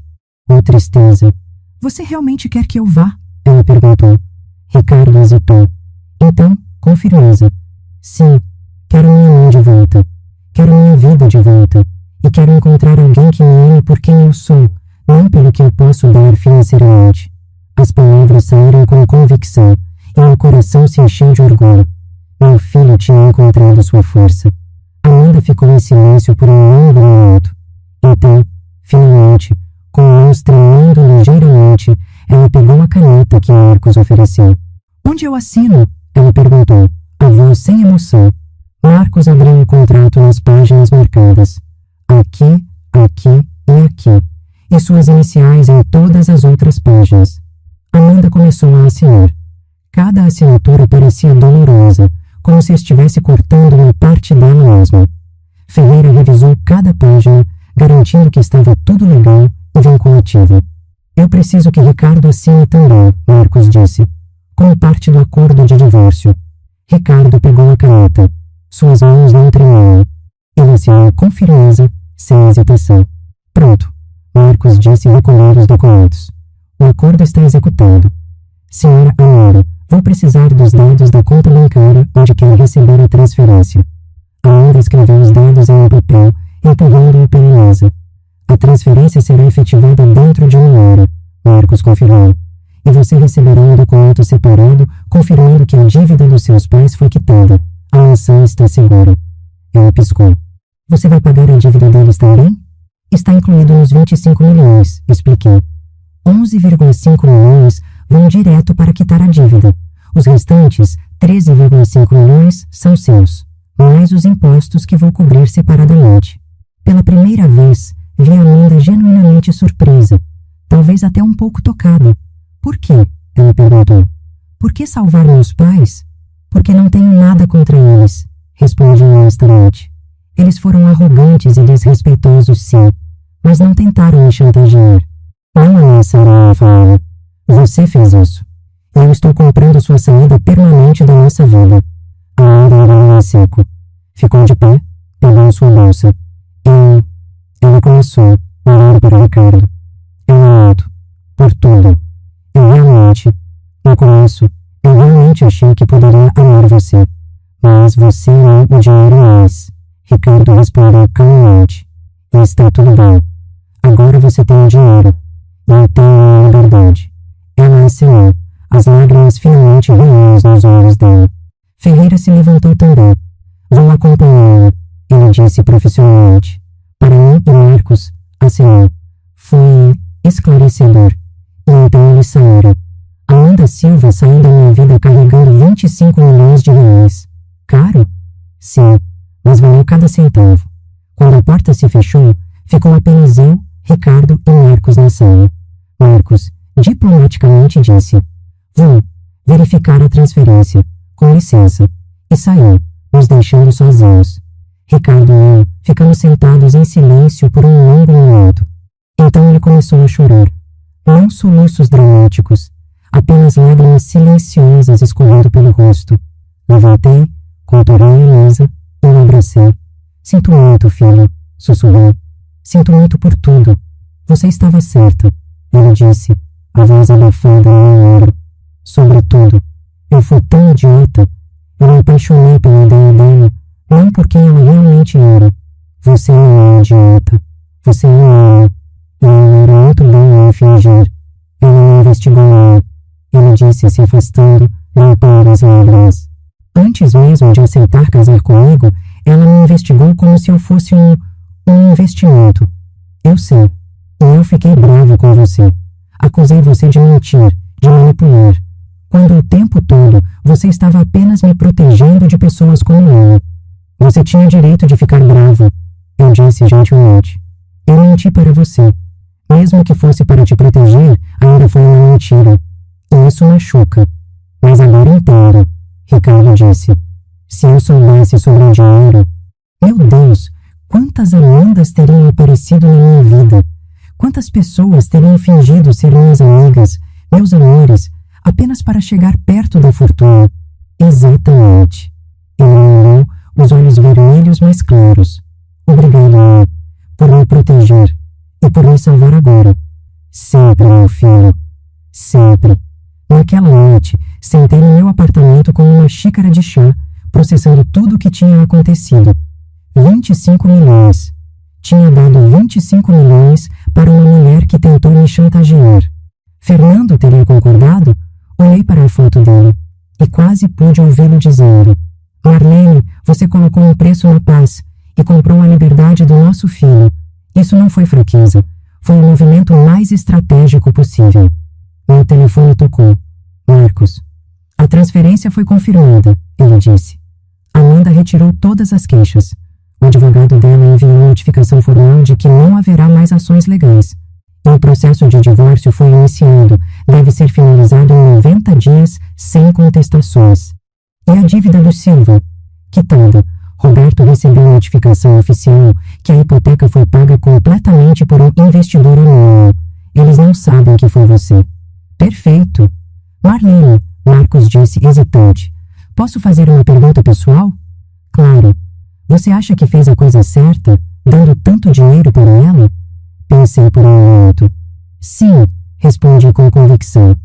Ou tristeza. Você realmente quer que eu vá? Ela perguntou. Ricardo hesitou. Então, com firmeza. Sim, quero minha mãe de volta. Quero minha vida de volta. E quero encontrar alguém que me ame por quem eu sou, não pelo que eu posso dar financeiramente. As palavras saíram com convicção e meu coração se encheu de orgulho. Meu filho tinha encontrado sua força. Amanda ficou em silêncio por um longo momento. Então, finalmente, com mãos tremendo ligeiramente, ela pegou a caneta que Marcos ofereceu. Onde eu assino? Ela perguntou, a voz sem emoção. Marcos abriu o contrato nas páginas marcadas. Aqui, aqui e aqui. E suas iniciais em todas as outras páginas. Amanda começou a assinar. Cada assinatura parecia dolorosa, como se estivesse cortando uma parte dela mesma. Ferreira revisou cada página, garantindo que estava tudo legal e vinculativa. Eu preciso que Ricardo assine também, Marcos disse, como parte do acordo de divórcio. Ricardo pegou a caneta. Suas mãos não tremiam. Ele assinou com firmeza, sem hesitação. Pronto, Marcos disse recolhendo os documentos. O acordo está executado. Senhora Amanda, vou precisar dos dados da conta bancária onde quer receber a transferência. Amanda escreveu os dados em um papel, empurrando-o pela mesa. A transferência será efetivada dentro de 1 hora, Marcos confirmou. E você receberá um documento separado confirmando que a dívida dos seus pais foi quitada. A mansão está segura. Ela piscou. Você vai pagar a dívida deles também? Está incluído nos 25 milhões, expliquei. 11,5 milhões vão direto para quitar a dívida. Os restantes, 13,5 milhões, são seus, mais os impostos que vou cobrir separadamente. Pela primeira vez, vi Amanda genuinamente surpresa, talvez até um pouco tocada. Por quê? Ela perguntou. Por que salvar meus pais? Porque não tenho nada contra eles, respondi honestamente. Eles foram arrogantes e desrespeitosos, sim, mas não tentaram me chantagear. Não ameaçaram a família. Você fez isso. Eu estou comprando sua saída permanente da nossa vida. Amanda engoliu em seco. Ficou de pé, pegou sua bolsa. Ela começou, olhando para Ricardo. Eu lamento. Por tudo. Eu realmente, no começo, eu realmente achei que poderia amar você. Mas você ama o dinheiro mais. Ricardo respondeu calmamente. E está tudo bem. Agora você tem o dinheiro. E eu tenho a liberdade. Ela acenou, as lágrimas finalmente reais nos olhos dela. Ferreira se levantou também. Vou acompanhá-la, ele disse profissionalmente. Para mim e Marcos, acenou. Foi esclarecedor. E então eles saíram. Amanda Silva saiu da minha vida carregando 25 milhões de reais. Caro? Sim, mas valeu cada centavo. Quando a porta se fechou, ficou apenas eu, Ricardo e Marcos na sala. Marcos, diplomaticamente disse. Vou verificar a transferência. Com licença. E saiu, nos deixando sozinhos. Ricardo e eu ficamos sentados em silêncio por um longo momento. Então ele começou a chorar. Não soluços dramáticos, apenas lágrimas silenciosas escorrendo pelo rosto. Levantei, contornei a mesa e o abracei. Sinto muito, filho, sussurrei. Sinto muito por tudo. Você estava certa, ele disse, a voz abafada no meu ombro. Sobretudo, eu fui tão idiota. Eu me apaixonei pela ideia dela, não por quem ela realmente era. Você não é idiota. Você é humano. E ela era muito boa em fingir. Ela me investigou. Ele disse, se afastando, limpando as lágrimas. Antes mesmo de aceitar casar comigo, ela me investigou como se eu fosse um investimento. Eu sei. E eu fiquei bravo com você. Acusei você de mentir, de manipular. Quando o tempo todo você estava apenas me protegendo de pessoas como ela. Você tinha direito de ficar bravo. Eu disse gentilmente. Eu menti para você. Mesmo que fosse para te proteger, ainda foi uma mentira. E isso machuca. Mas agora entendo, Ricardo disse. Se eu soubesse sobre o dinheiro... Meu Deus, quantas Amandas teriam aparecido na minha vida? Quantas pessoas teriam fingido ser minhas amigas, meus amores, apenas para chegar perto da fortuna? Exatamente. Ele me olhou, os olhos vermelhos mais claros. Obrigado, mãe, por me proteger e por me salvar agora. Sempre, meu filho. Sempre. Naquela noite, sentei no meu apartamento com uma xícara de chá, processando tudo o que tinha acontecido. 25 milhões. Tinha dado 25 milhões para uma mulher que tentou me chantagear. Fernando teria concordado? Olhei para a foto dele e quase pude ouvi-lo dizendo: Marlene, você colocou um preço na paz e comprou a liberdade do nosso filho. Isso não foi fraqueza. Foi o movimento mais estratégico possível. Meu telefone tocou. Marcos. A transferência foi confirmada, ele disse. Amanda retirou todas as queixas. O advogado dela enviou notificação formal de que não haverá mais ações legais. E o processo de divórcio foi iniciado. Deve ser finalizado em 90 dias, sem contestações. E a dívida do Silva? Quitada. Roberto recebeu notificação oficial que a hipoteca foi paga completamente por um investidor anônimo. Eles não sabem que foi você. Perfeito. Marlene, Marcos disse hesitante. Posso fazer uma pergunta pessoal? Claro. Você acha que fez a coisa certa, dando tanto dinheiro para ela? Pensei por um momento. Sim, respondi com convicção.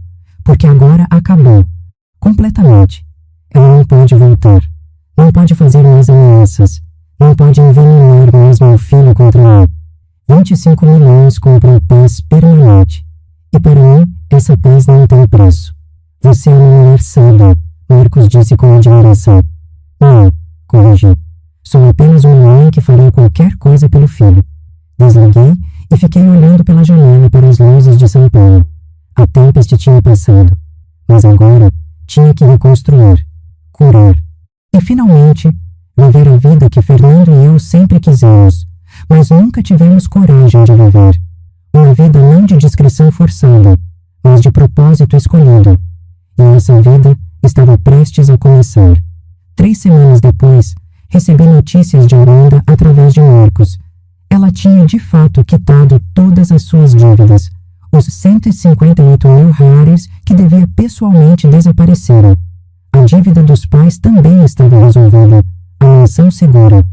Porque agora acabou. Completamente. Ela não pode voltar. Não pode fazer mais ameaças. Não pode envenenar mais meu filho contra mim. 25 milhões compram paz permanente. E para mim, essa paz não tem preço. Você é uma mulher sábia, Marcos disse com admiração. Não, corrigi. Sou apenas uma mãe que faria qualquer coisa pelo filho. Desliguei e fiquei olhando pela janela para as luzes de São Paulo. A tempestade tinha passado. Mas agora tinha que reconstruir, curar. E finalmente, viver a vida que Fernando e eu sempre quisemos, mas nunca tivemos coragem de viver. Uma vida não de discrição forçada, mas de propósito escolhido. E essa vida estava prestes a começar. 3 semanas depois, recebi notícias de Amanda através de Marcos. Ela tinha de fato quitado todas as suas dívidas. Os 158 mil reais que devia pessoalmente desapareceram. A dívida dos pais também estava resolvida, a mansão segura.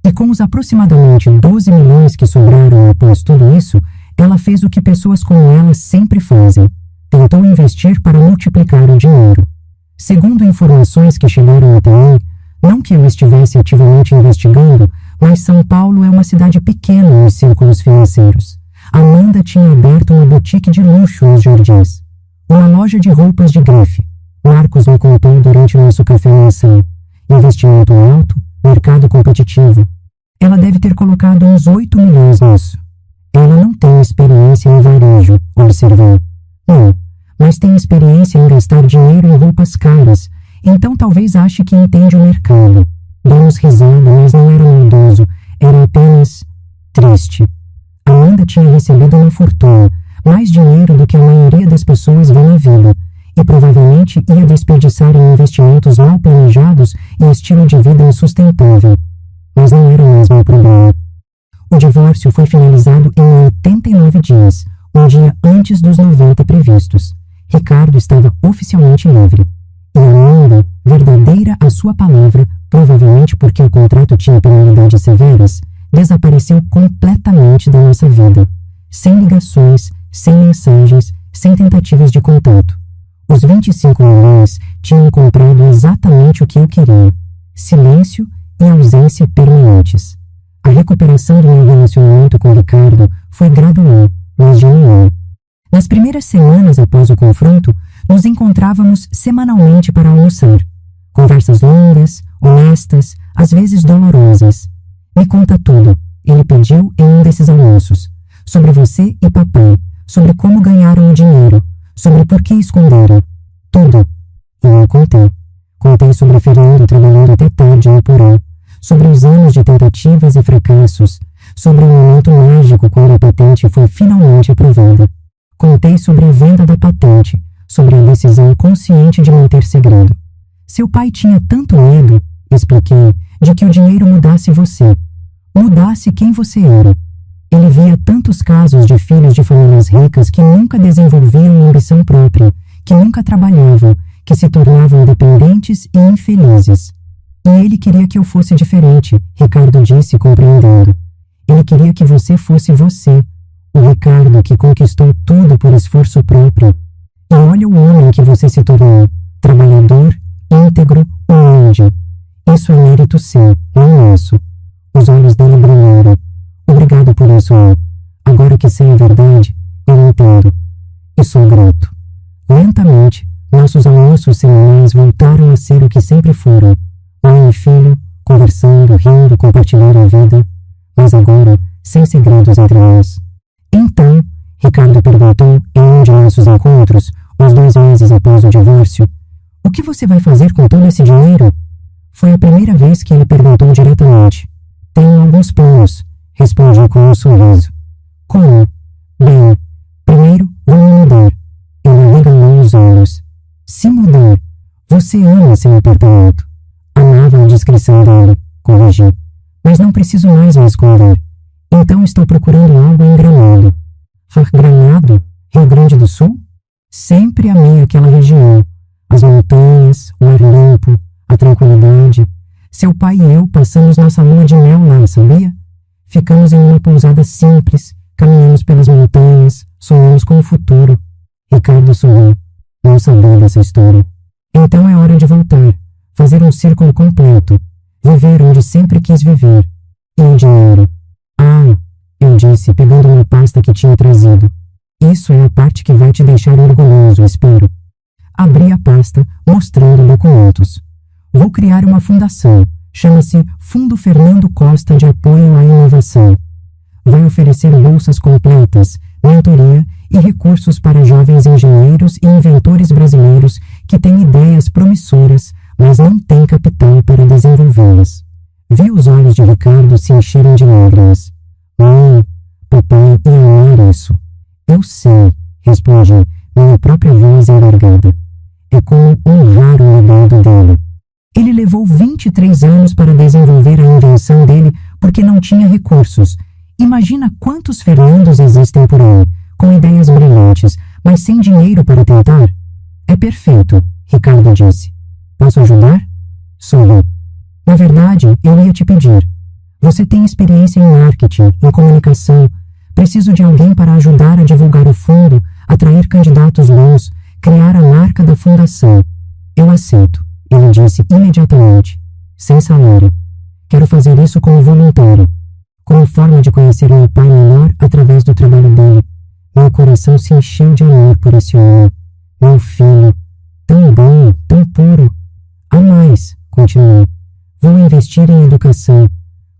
E com os aproximadamente 12 milhões que sobraram após tudo isso, ela fez o que pessoas como ela sempre fazem. Tentou investir para multiplicar o dinheiro. Segundo informações que chegaram até mim, não que eu estivesse ativamente investigando, mas São Paulo é uma cidade pequena nos círculos financeiros. Amanda tinha aberto uma boutique de luxo nos Jardins. Uma loja de roupas de grife. Marcos me contou durante nosso café mensal. Investimento alto, mercado competitivo. Ela deve ter colocado uns 8 milhões nisso. Ela não tem experiência em varejo, observei. Não, mas tem experiência em gastar dinheiro em roupas caras, então talvez ache que entende o mercado. Demos risada, mas não era maldoso, era apenas triste. Amanda tinha recebido uma fortuna, mais dinheiro do que a maioria das pessoas vê na vida, e provavelmente ia desperdiçar em investimentos mal planejados e estilo de vida insustentável. Mas não era mesmo o problema. O divórcio foi finalizado em 89 dias, um dia antes dos 90 previstos. Ricardo estava oficialmente livre. E Amanda, verdadeira a sua palavra, provavelmente porque o contrato tinha penalidades severas, desapareceu completamente da nossa vida. Sem ligações, sem mensagens, sem tentativas de contato. Os 25 milhões tinham comprado exatamente o que eu queria: silêncio e ausência permanentes. A recuperação do meu relacionamento com Ricardo foi gradual, mas genuína. Nas primeiras semanas após o confronto, nos encontrávamos semanalmente para almoçar. Conversas longas, honestas, às vezes dolorosas. Me conta tudo, ele pediu em um desses almoços. Sobre você e papai, sobre como ganharam o dinheiro, sobre por que esconderam. Tudo. E eu contei. Contei sobre Fernando trabalhando até tarde no porão, sobre os anos de tentativas e fracassos, sobre o momento mágico quando a patente foi finalmente aprovada. Contei sobre a venda da patente, sobre a decisão consciente de manter segredo. Seu pai tinha tanto medo, expliquei, de que o dinheiro mudasse você, mudasse quem você era. Ele via tantos casos de filhos de famílias ricas que nunca desenvolviam ambição própria, que nunca trabalhavam, que se tornavam dependentes e infelizes. E ele queria que eu fosse diferente, Ricardo disse, compreendendo. Ele queria que você fosse você, o Ricardo que conquistou tudo por esforço próprio. E olha o homem que você se tornou, trabalhador, íntegro, humilde. Isso é mérito seu, não nosso. Os olhos dele brilharam. Obrigado por isso, mãe. Agora que sei a verdade, eu entendo. E sou grato. Lentamente, nossos almoços semanais voltaram a ser o que sempre foram. Mãe e filho, conversando, rindo, compartilhando a vida. Mas agora, sem segredos entre nós. Então, Ricardo perguntou em um de nossos encontros, uns 2 meses após o divórcio, o que você vai fazer com todo esse dinheiro? Foi a primeira vez que ele perguntou diretamente. Tenho alguns planos, respondi com um sorriso. Como? Bem, primeiro vou me mudar. Ele regalou os olhos. Se mudar, você ama seu apartamento. Amava a descrição dele, corrigi. Mas não preciso mais me esconder. Então estou procurando algo em Gramado. Gramado? Rio Grande do Sul? Sempre amei aquela região. As montanhas, o ar limpo, a tranquilidade. Seu pai e eu passamos nossa lua de mel lá, sabia? Ficamos em uma pousada simples, caminhamos pelas montanhas, sonhamos com o futuro. Ricardo sorriu. Não sabia dessa história. Então é hora de voltar, fazer um círculo completo, viver onde sempre quis viver. E o dinheiro? Ah, eu disse, pegando uma pasta que tinha trazido. Isso é a parte que vai te deixar orgulhoso, espero. Abri a pasta, mostrando documentos. Vou criar uma fundação. Chama-se Fundo Fernando Costa de Apoio à Inovação. Vai oferecer bolsas completas, mentoria e recursos para jovens engenheiros e inventores brasileiros que têm ideias promissoras, mas não têm capital para desenvolvê-las. Vi os olhos de Ricardo se encherem de lágrimas. Mãe, papai ia amar isso. Eu sei, respondi, minha própria voz embargada. É como honrar o legado dele. Ele levou 23 anos para desenvolver a invenção dele porque não tinha recursos. Imagina quantos Fernandos existem por aí, com ideias brilhantes, mas sem dinheiro para tentar? É perfeito, Ricardo disse. Posso ajudar? Sorri. Na verdade, eu ia te pedir. Você tem experiência em marketing, em comunicação. Preciso de alguém para ajudar a divulgar o fundo, atrair candidatos bons, criar a marca da fundação. Eu aceito, ele disse imediatamente, sem salário. Quero fazer isso como voluntário, como forma de conhecer meu pai melhor através do trabalho dele. Meu coração se encheu de amor por esse homem. Meu filho, tão bom, tão puro. Há mais, continuei. Vou investir em educação.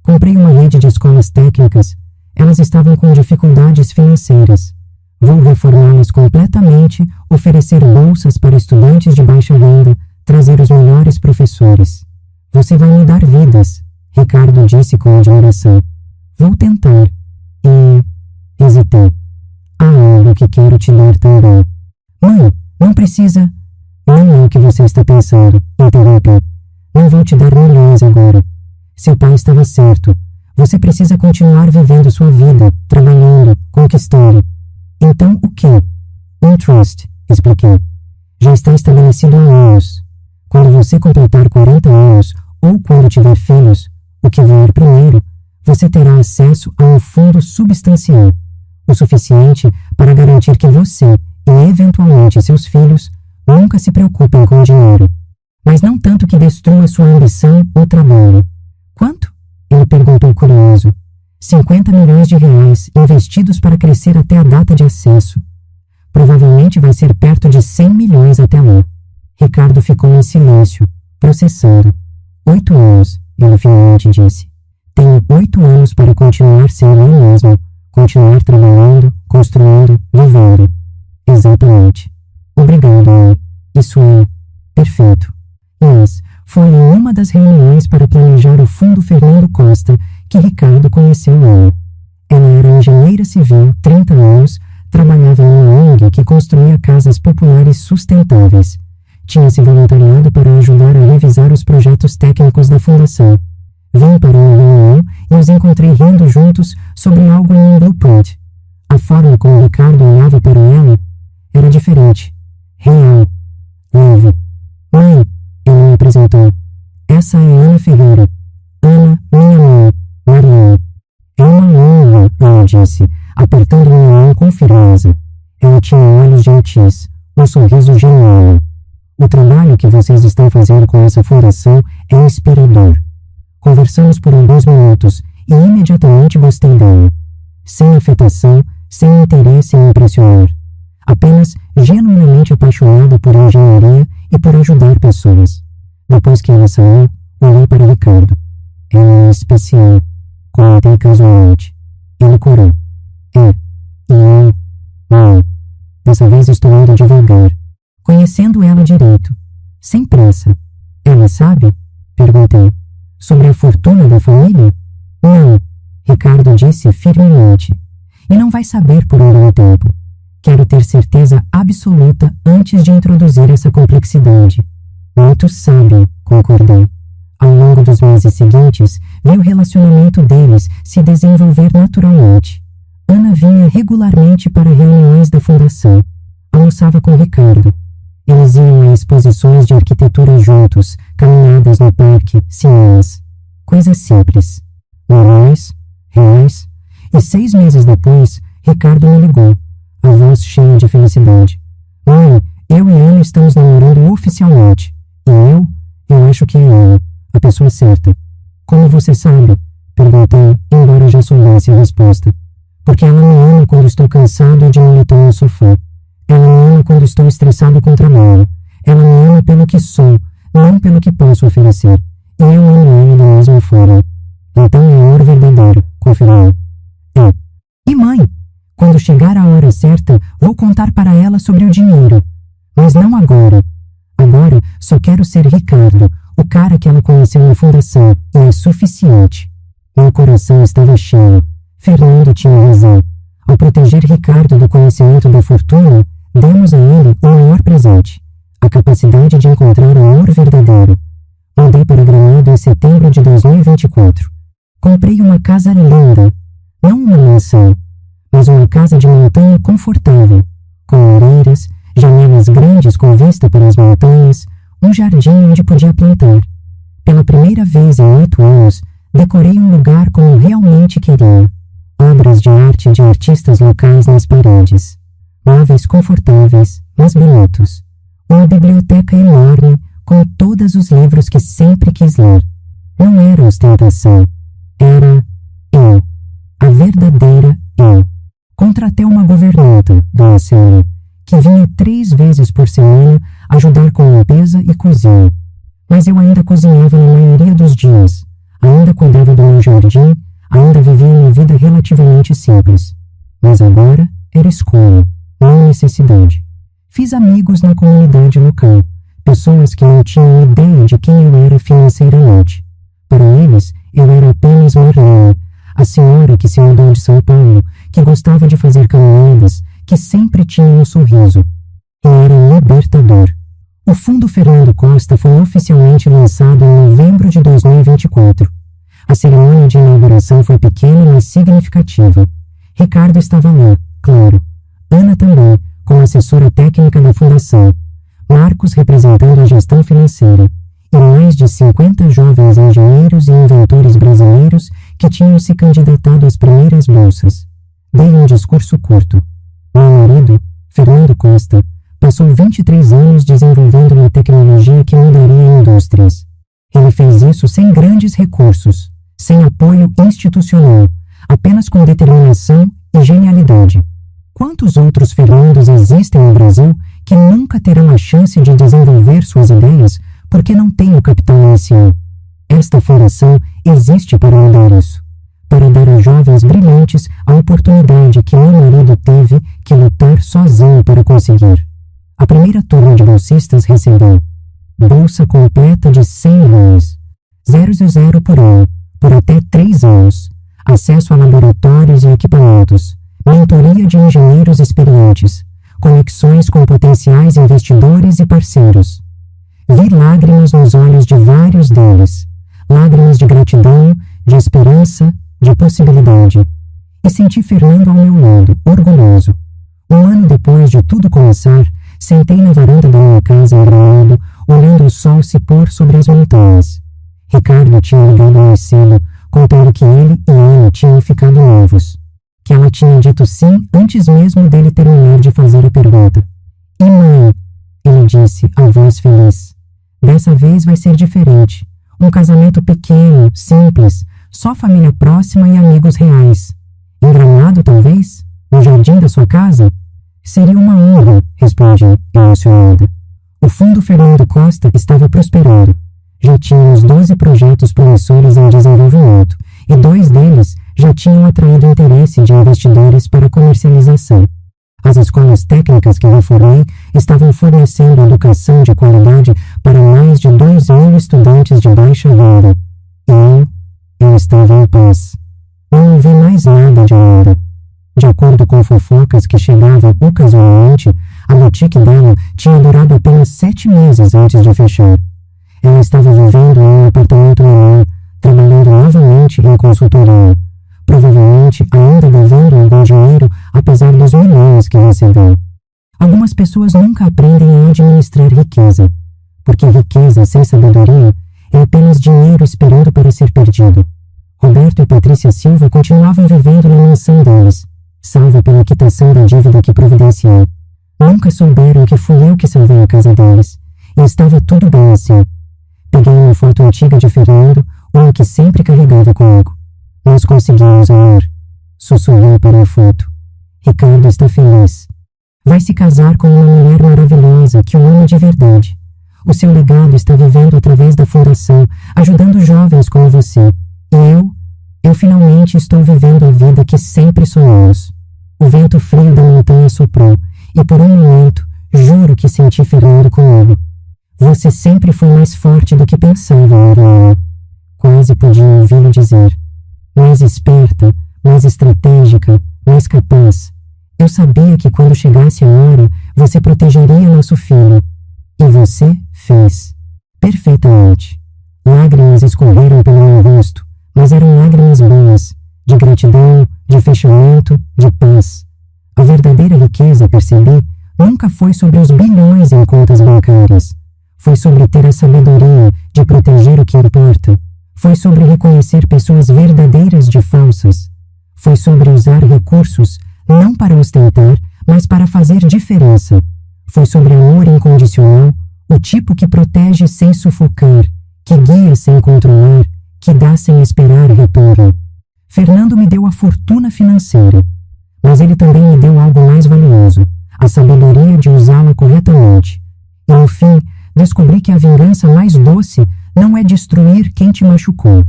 Comprei uma rede de escolas técnicas. Elas estavam com dificuldades financeiras. Vou reformá-las completamente, oferecer bolsas para estudantes de baixa renda, trazer os melhores professores. Você vai mudar vidas, Ricardo disse com admiração. Vou tentar. E... hesitei. Há algo que quero te dar também. Mãe, não precisa... Não é o que você está pensando, interrompi. Não vou te dar milhões agora. Seu pai estava certo. Você precisa continuar vivendo sua vida, trabalhando, conquistando. Então, o quê? Um trust, expliquei. Já está estabelecido há anos. Quando você completar 40 anos, ou quando tiver filhos, o que vier primeiro, você terá acesso a um fundo substancial, o suficiente para garantir que você, e eventualmente seus filhos, Nunca se preocupem com dinheiro, mas não tanto que destrua sua ambição ou trabalho. Quanto? Ele perguntou curioso. 50 milhões de reais investidos para crescer até a data de acesso. Provavelmente vai ser perto de 100 milhões até lá. Ricardo ficou em silêncio, processando. 8 anos, ele finalmente disse. Tenho 8 anos para continuar sendo eu mesmo, continuar trabalhando, construindo, vivendo. Exatamente. Obrigado, mãe. Isso é perfeito. Mas foi em uma das reuniões para planejar o Fundo Fernando Costa que Ricardo conheceu ela. Ela era engenheira civil, 30 anos, trabalhava em uma ONG que construía casas populares sustentáveis. Tinha se voluntariado para ajudar a revisar os projetos técnicos da fundação. Vim para uma reunião e os encontrei rindo juntos sobre algo em um blueprint. A forma como Ricardo olhava para ela era diferente, real, leve. Mãe, ele me apresentou. Essa é Ana Ferreira. Ana, minha mãe, Mariana. É uma honra, ela disse, apertando minha mão com firmeza. Ela tinha olhos gentis, um sorriso genuíno. O trabalho que vocês estão fazendo com essa fundação é inspirador. Conversamos por alguns minutos e imediatamente gostei dela. Sem afetação, sem interesse em impressionar. Apenas genuinamente apaixonada por engenharia e por ajudar pessoas. Depois que ela saiu, olhei para Ricardo. Ela é especial, comentei casualmente. Ele corou. E eu... Mãe, dessa vez estou indo devagar, conhecendo ela direito, sem pressa. Ela sabe? Perguntei. Sobre a fortuna da família? Não, Ricardo disse firmemente. E não vai saber por um bom tempo. Quero ter certeza absoluta antes de introduzir essa complexidade. Muito sábio, concordei. Ao longo dos meses seguintes, vi o relacionamento deles se desenvolver naturalmente. Ana vinha regularmente para reuniões da fundação. Almoçava com Ricardo. Eles iam a exposições de arquitetura juntos, caminhadas no parque, cinemas. Coisas simples. Normais, reais. E 6 meses depois, Ricardo me ligou, a voz cheia de felicidade. Mãe, eu e Ana estamos namorando oficialmente. E eu acho que é ela, a pessoa certa. Como você sabe? Perguntei, embora já soubesse a resposta. Porque ela me ama quando estou cansado de militar no sofá. Ela me ama quando estou estressado com o trabalho. Ela me ama pelo que sou, não pelo que posso oferecer. E eu amo ela da mesma forma. Então é amor verdadeiro, confirmou. É. E mãe, quando chegar a hora certa, vou contar para ela sobre o dinheiro. Mas não agora. Agora só quero ser Ricardo, o cara que ela conheceu na fundação, e é suficiente. Meu coração estava cheio. Fernando tinha razão. Ao proteger Ricardo do conhecimento da fortuna, demos a ele o maior presente, a capacidade de encontrar amor verdadeiro. Mudei para Gramado em setembro de 2024. Comprei uma casa linda, não uma mansão, mas uma casa de montanha confortável, com lareiras, janelas grandes com vista para as montanhas, um jardim onde podia plantar. Pela primeira vez em 8 anos, decorei um lugar como realmente queria. Obras de arte de artistas locais nas paredes. Móveis confortáveis, mas bonitos. Uma biblioteca enorme, com todos os livros que sempre quis ler. Não era ostentação. Era eu. A verdadeira eu. Contratei uma governanta, Dona Célia, que vinha 3 vezes por semana ajudar com limpeza e cozinha. Mas eu ainda cozinhava na maioria dos dias. Ainda cuidava do meu jardim, ainda vivia uma vida relativamente simples. Mas agora era escolha, não necessidade. Fiz amigos na comunidade local, pessoas que não tinham ideia de quem eu era financeiramente. Para eles, eu era apenas Marlene, a senhora que se mudou de São Paulo, que gostava de fazer caminhadas, que sempre tinha um sorriso. E era libertador. O Fundo Fernando Costa foi oficialmente lançado em novembro de 2024. A cerimônia de inauguração foi pequena, mas significativa. Ricardo estava lá, claro. Ana também, como assessora técnica da fundação. Marcos representando a gestão financeira. E mais de 50 jovens engenheiros e inventores brasileiros que tinham se candidatado às primeiras bolsas. Dei um discurso curto. Meu marido, Fernando Costa, Passou 23 anos desenvolvendo uma tecnologia que mudaria indústrias. Ele fez isso sem grandes recursos, sem apoio institucional, apenas com determinação e genialidade. Quantos outros Fernandos existem no Brasil que nunca terão a chance de desenvolver suas ideias porque não têm o capital inicial? Esta fundação existe para mudar isso, para dar a jovens brilhantes a oportunidade que meu marido teve que lutar sozinho para conseguir. A primeira turma de bolsistas recebeu bolsa completa de R$100, 0,00 por ano, por até 3 anos, acesso a laboratórios e equipamentos, mentoria de engenheiros experientes, conexões com potenciais investidores e parceiros. Vi lágrimas nos olhos de vários deles, lágrimas de gratidão, de esperança, de possibilidade. E senti Fernando ao meu lado, orgulhoso. Um ano depois de tudo começar, sentei na varanda da minha casa em Gramado, olhando o sol se pôr sobre as montanhas. Ricardo tinha ligado mais cedo, contando que ele e Ana tinham ficado noivos. Que ela tinha dito sim antes mesmo dele terminar de fazer a pergunta. E mãe? Ele disse, a voz feliz. Dessa vez vai ser diferente. Um casamento pequeno, simples, só família próxima e amigos reais. Em Gramado, talvez? No jardim da sua casa? Seria uma honra, respondi, emocionada. O Fundo Fernando Costa estava prosperando. Já tínhamos 12 projetos promissores em desenvolvimento, e 2 deles já tinham atraído interesse de investidores para comercialização. As escolas técnicas que reformei estavam fornecendo educação de qualidade para mais de 2.000 estudantes de baixa renda. E eu estava em paz. Não ouvi mais nada de Ana. De acordo com fofocas que chegavam ocasionalmente, a boutique dela tinha durado apenas 7 meses antes de fechar. Ela estava vivendo em um apartamento menor, trabalhando novamente em consultoria, provavelmente ainda devendo algum dinheiro apesar dos milhões que recebeu. Algumas pessoas nunca aprendem a administrar riqueza, porque riqueza sem sabedoria é apenas dinheiro esperando para ser perdido. Roberto e Patrícia Silva continuavam vivendo na mansão deles, salva pela quitação da dívida que providenciei. Nunca souberam que fui eu que salvei a casa deles, e estava tudo bem assim. Peguei uma foto antiga de Fernando, uma que sempre carregava comigo. Nós conseguimos, amor. Sussurrei para a foto. Ricardo está feliz. Vai se casar com uma mulher maravilhosa que o ama de verdade. O seu legado está vivendo através da fundação, ajudando jovens como você. E eu finalmente estou vivendo a vida que sempre sonhamos. O vento frio da montanha soprou, e por um momento, juro que senti Fernando comigo. Você sempre foi mais forte do que pensava, Mariana. Quase podia ouvi-lo dizer. Mais esperta, mais estratégica, mais capaz. Eu sabia que quando chegasse a hora, você protegeria nosso filho. E você fez. Perfeitamente. Lágrimas escorreram pelo meu rosto, mas eram lágrimas boas, de gratidão, de fechamento, de paz. A verdadeira riqueza, percebi, nunca foi sobre os bilhões em contas bancárias. Foi sobre ter a sabedoria de proteger o que importa. Foi sobre reconhecer pessoas verdadeiras de falsas. Foi sobre usar recursos, não para ostentar, mas para fazer diferença. Foi sobre amor incondicional, o tipo que protege sem sufocar, que guia sem controlar, que dá sem esperar retorno. Fernando me deu a fortuna financeira, mas ele também me deu algo mais valioso, a sabedoria de usá-la corretamente. E no fim, descobri que a vingança mais doce não é destruir quem te machucou.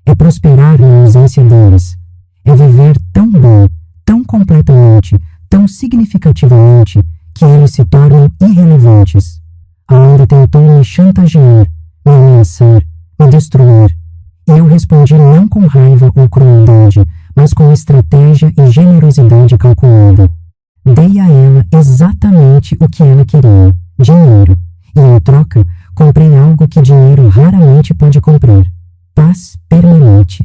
É prosperar na ausência deles. É viver tão bem, tão completamente, tão significativamente, que eles se tornam irrelevantes. Amanda tentou me chantagear, me ameaçar, me destruir. E eu respondi não com raiva ou crueldade, mas com estratégia e generosidade calculada. Dei a ela exatamente o que ela queria, dinheiro. E em troca, comprei algo que dinheiro raramente pode comprar. Paz permanente.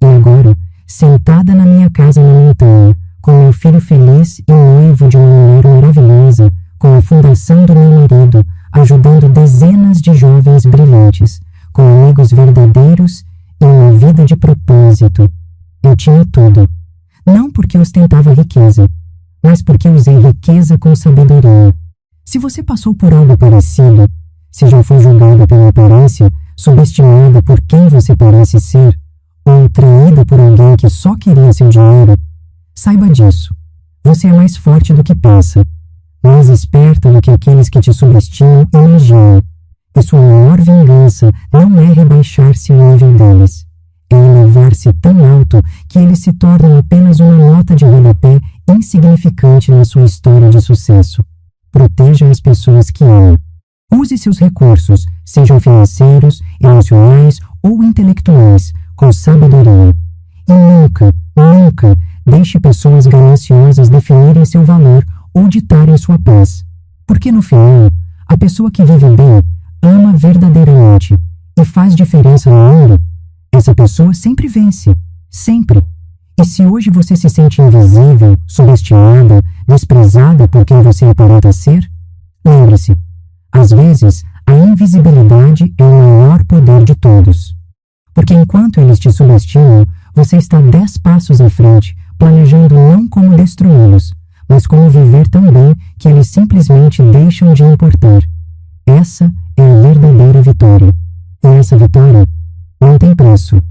E agora, sentada na minha casa na montanha, com meu filho feliz e noivo de uma mulher maravilhosa, com a fundação do meu marido, ajudando dezenas de jovens brilhantes, com amigos verdadeiros e uma vida de propósito. Eu tinha tudo. Não porque ostentava riqueza, mas porque usei riqueza com sabedoria. Se você passou por algo parecido, se já foi julgada pela aparência, subestimada por quem você parece ser, ou traída por alguém que só queria seu dinheiro, saiba disso. Você é mais forte do que pensa, mais esperta do que aqueles que te subestimam imaginam. E sua maior vingança não é rebaixar-se ao nível deles, é elevar-se tão alto que eles se tornam apenas uma nota de rodapé insignificante na sua história de sucesso. Proteja as pessoas que ama. Use seus recursos, sejam financeiros, emocionais ou intelectuais, com sabedoria. E nunca, nunca deixe pessoas gananciosas definirem seu valor ou ditarem sua paz. Porque no final, a pessoa que vive bem ama verdadeiramente e faz diferença no mundo, essa pessoa sempre vence. Sempre. E se hoje você se sente invisível, subestimada, desprezada por quem você aparenta ser, lembre-se, às vezes a invisibilidade é o maior poder de todos. Porque enquanto eles te subestimam, você está 10 passos à frente, planejando não como destruí-los, mas como viver tão bem que eles simplesmente deixam de importar. Essa é a verdadeira vitória. E essa vitória não tem preço.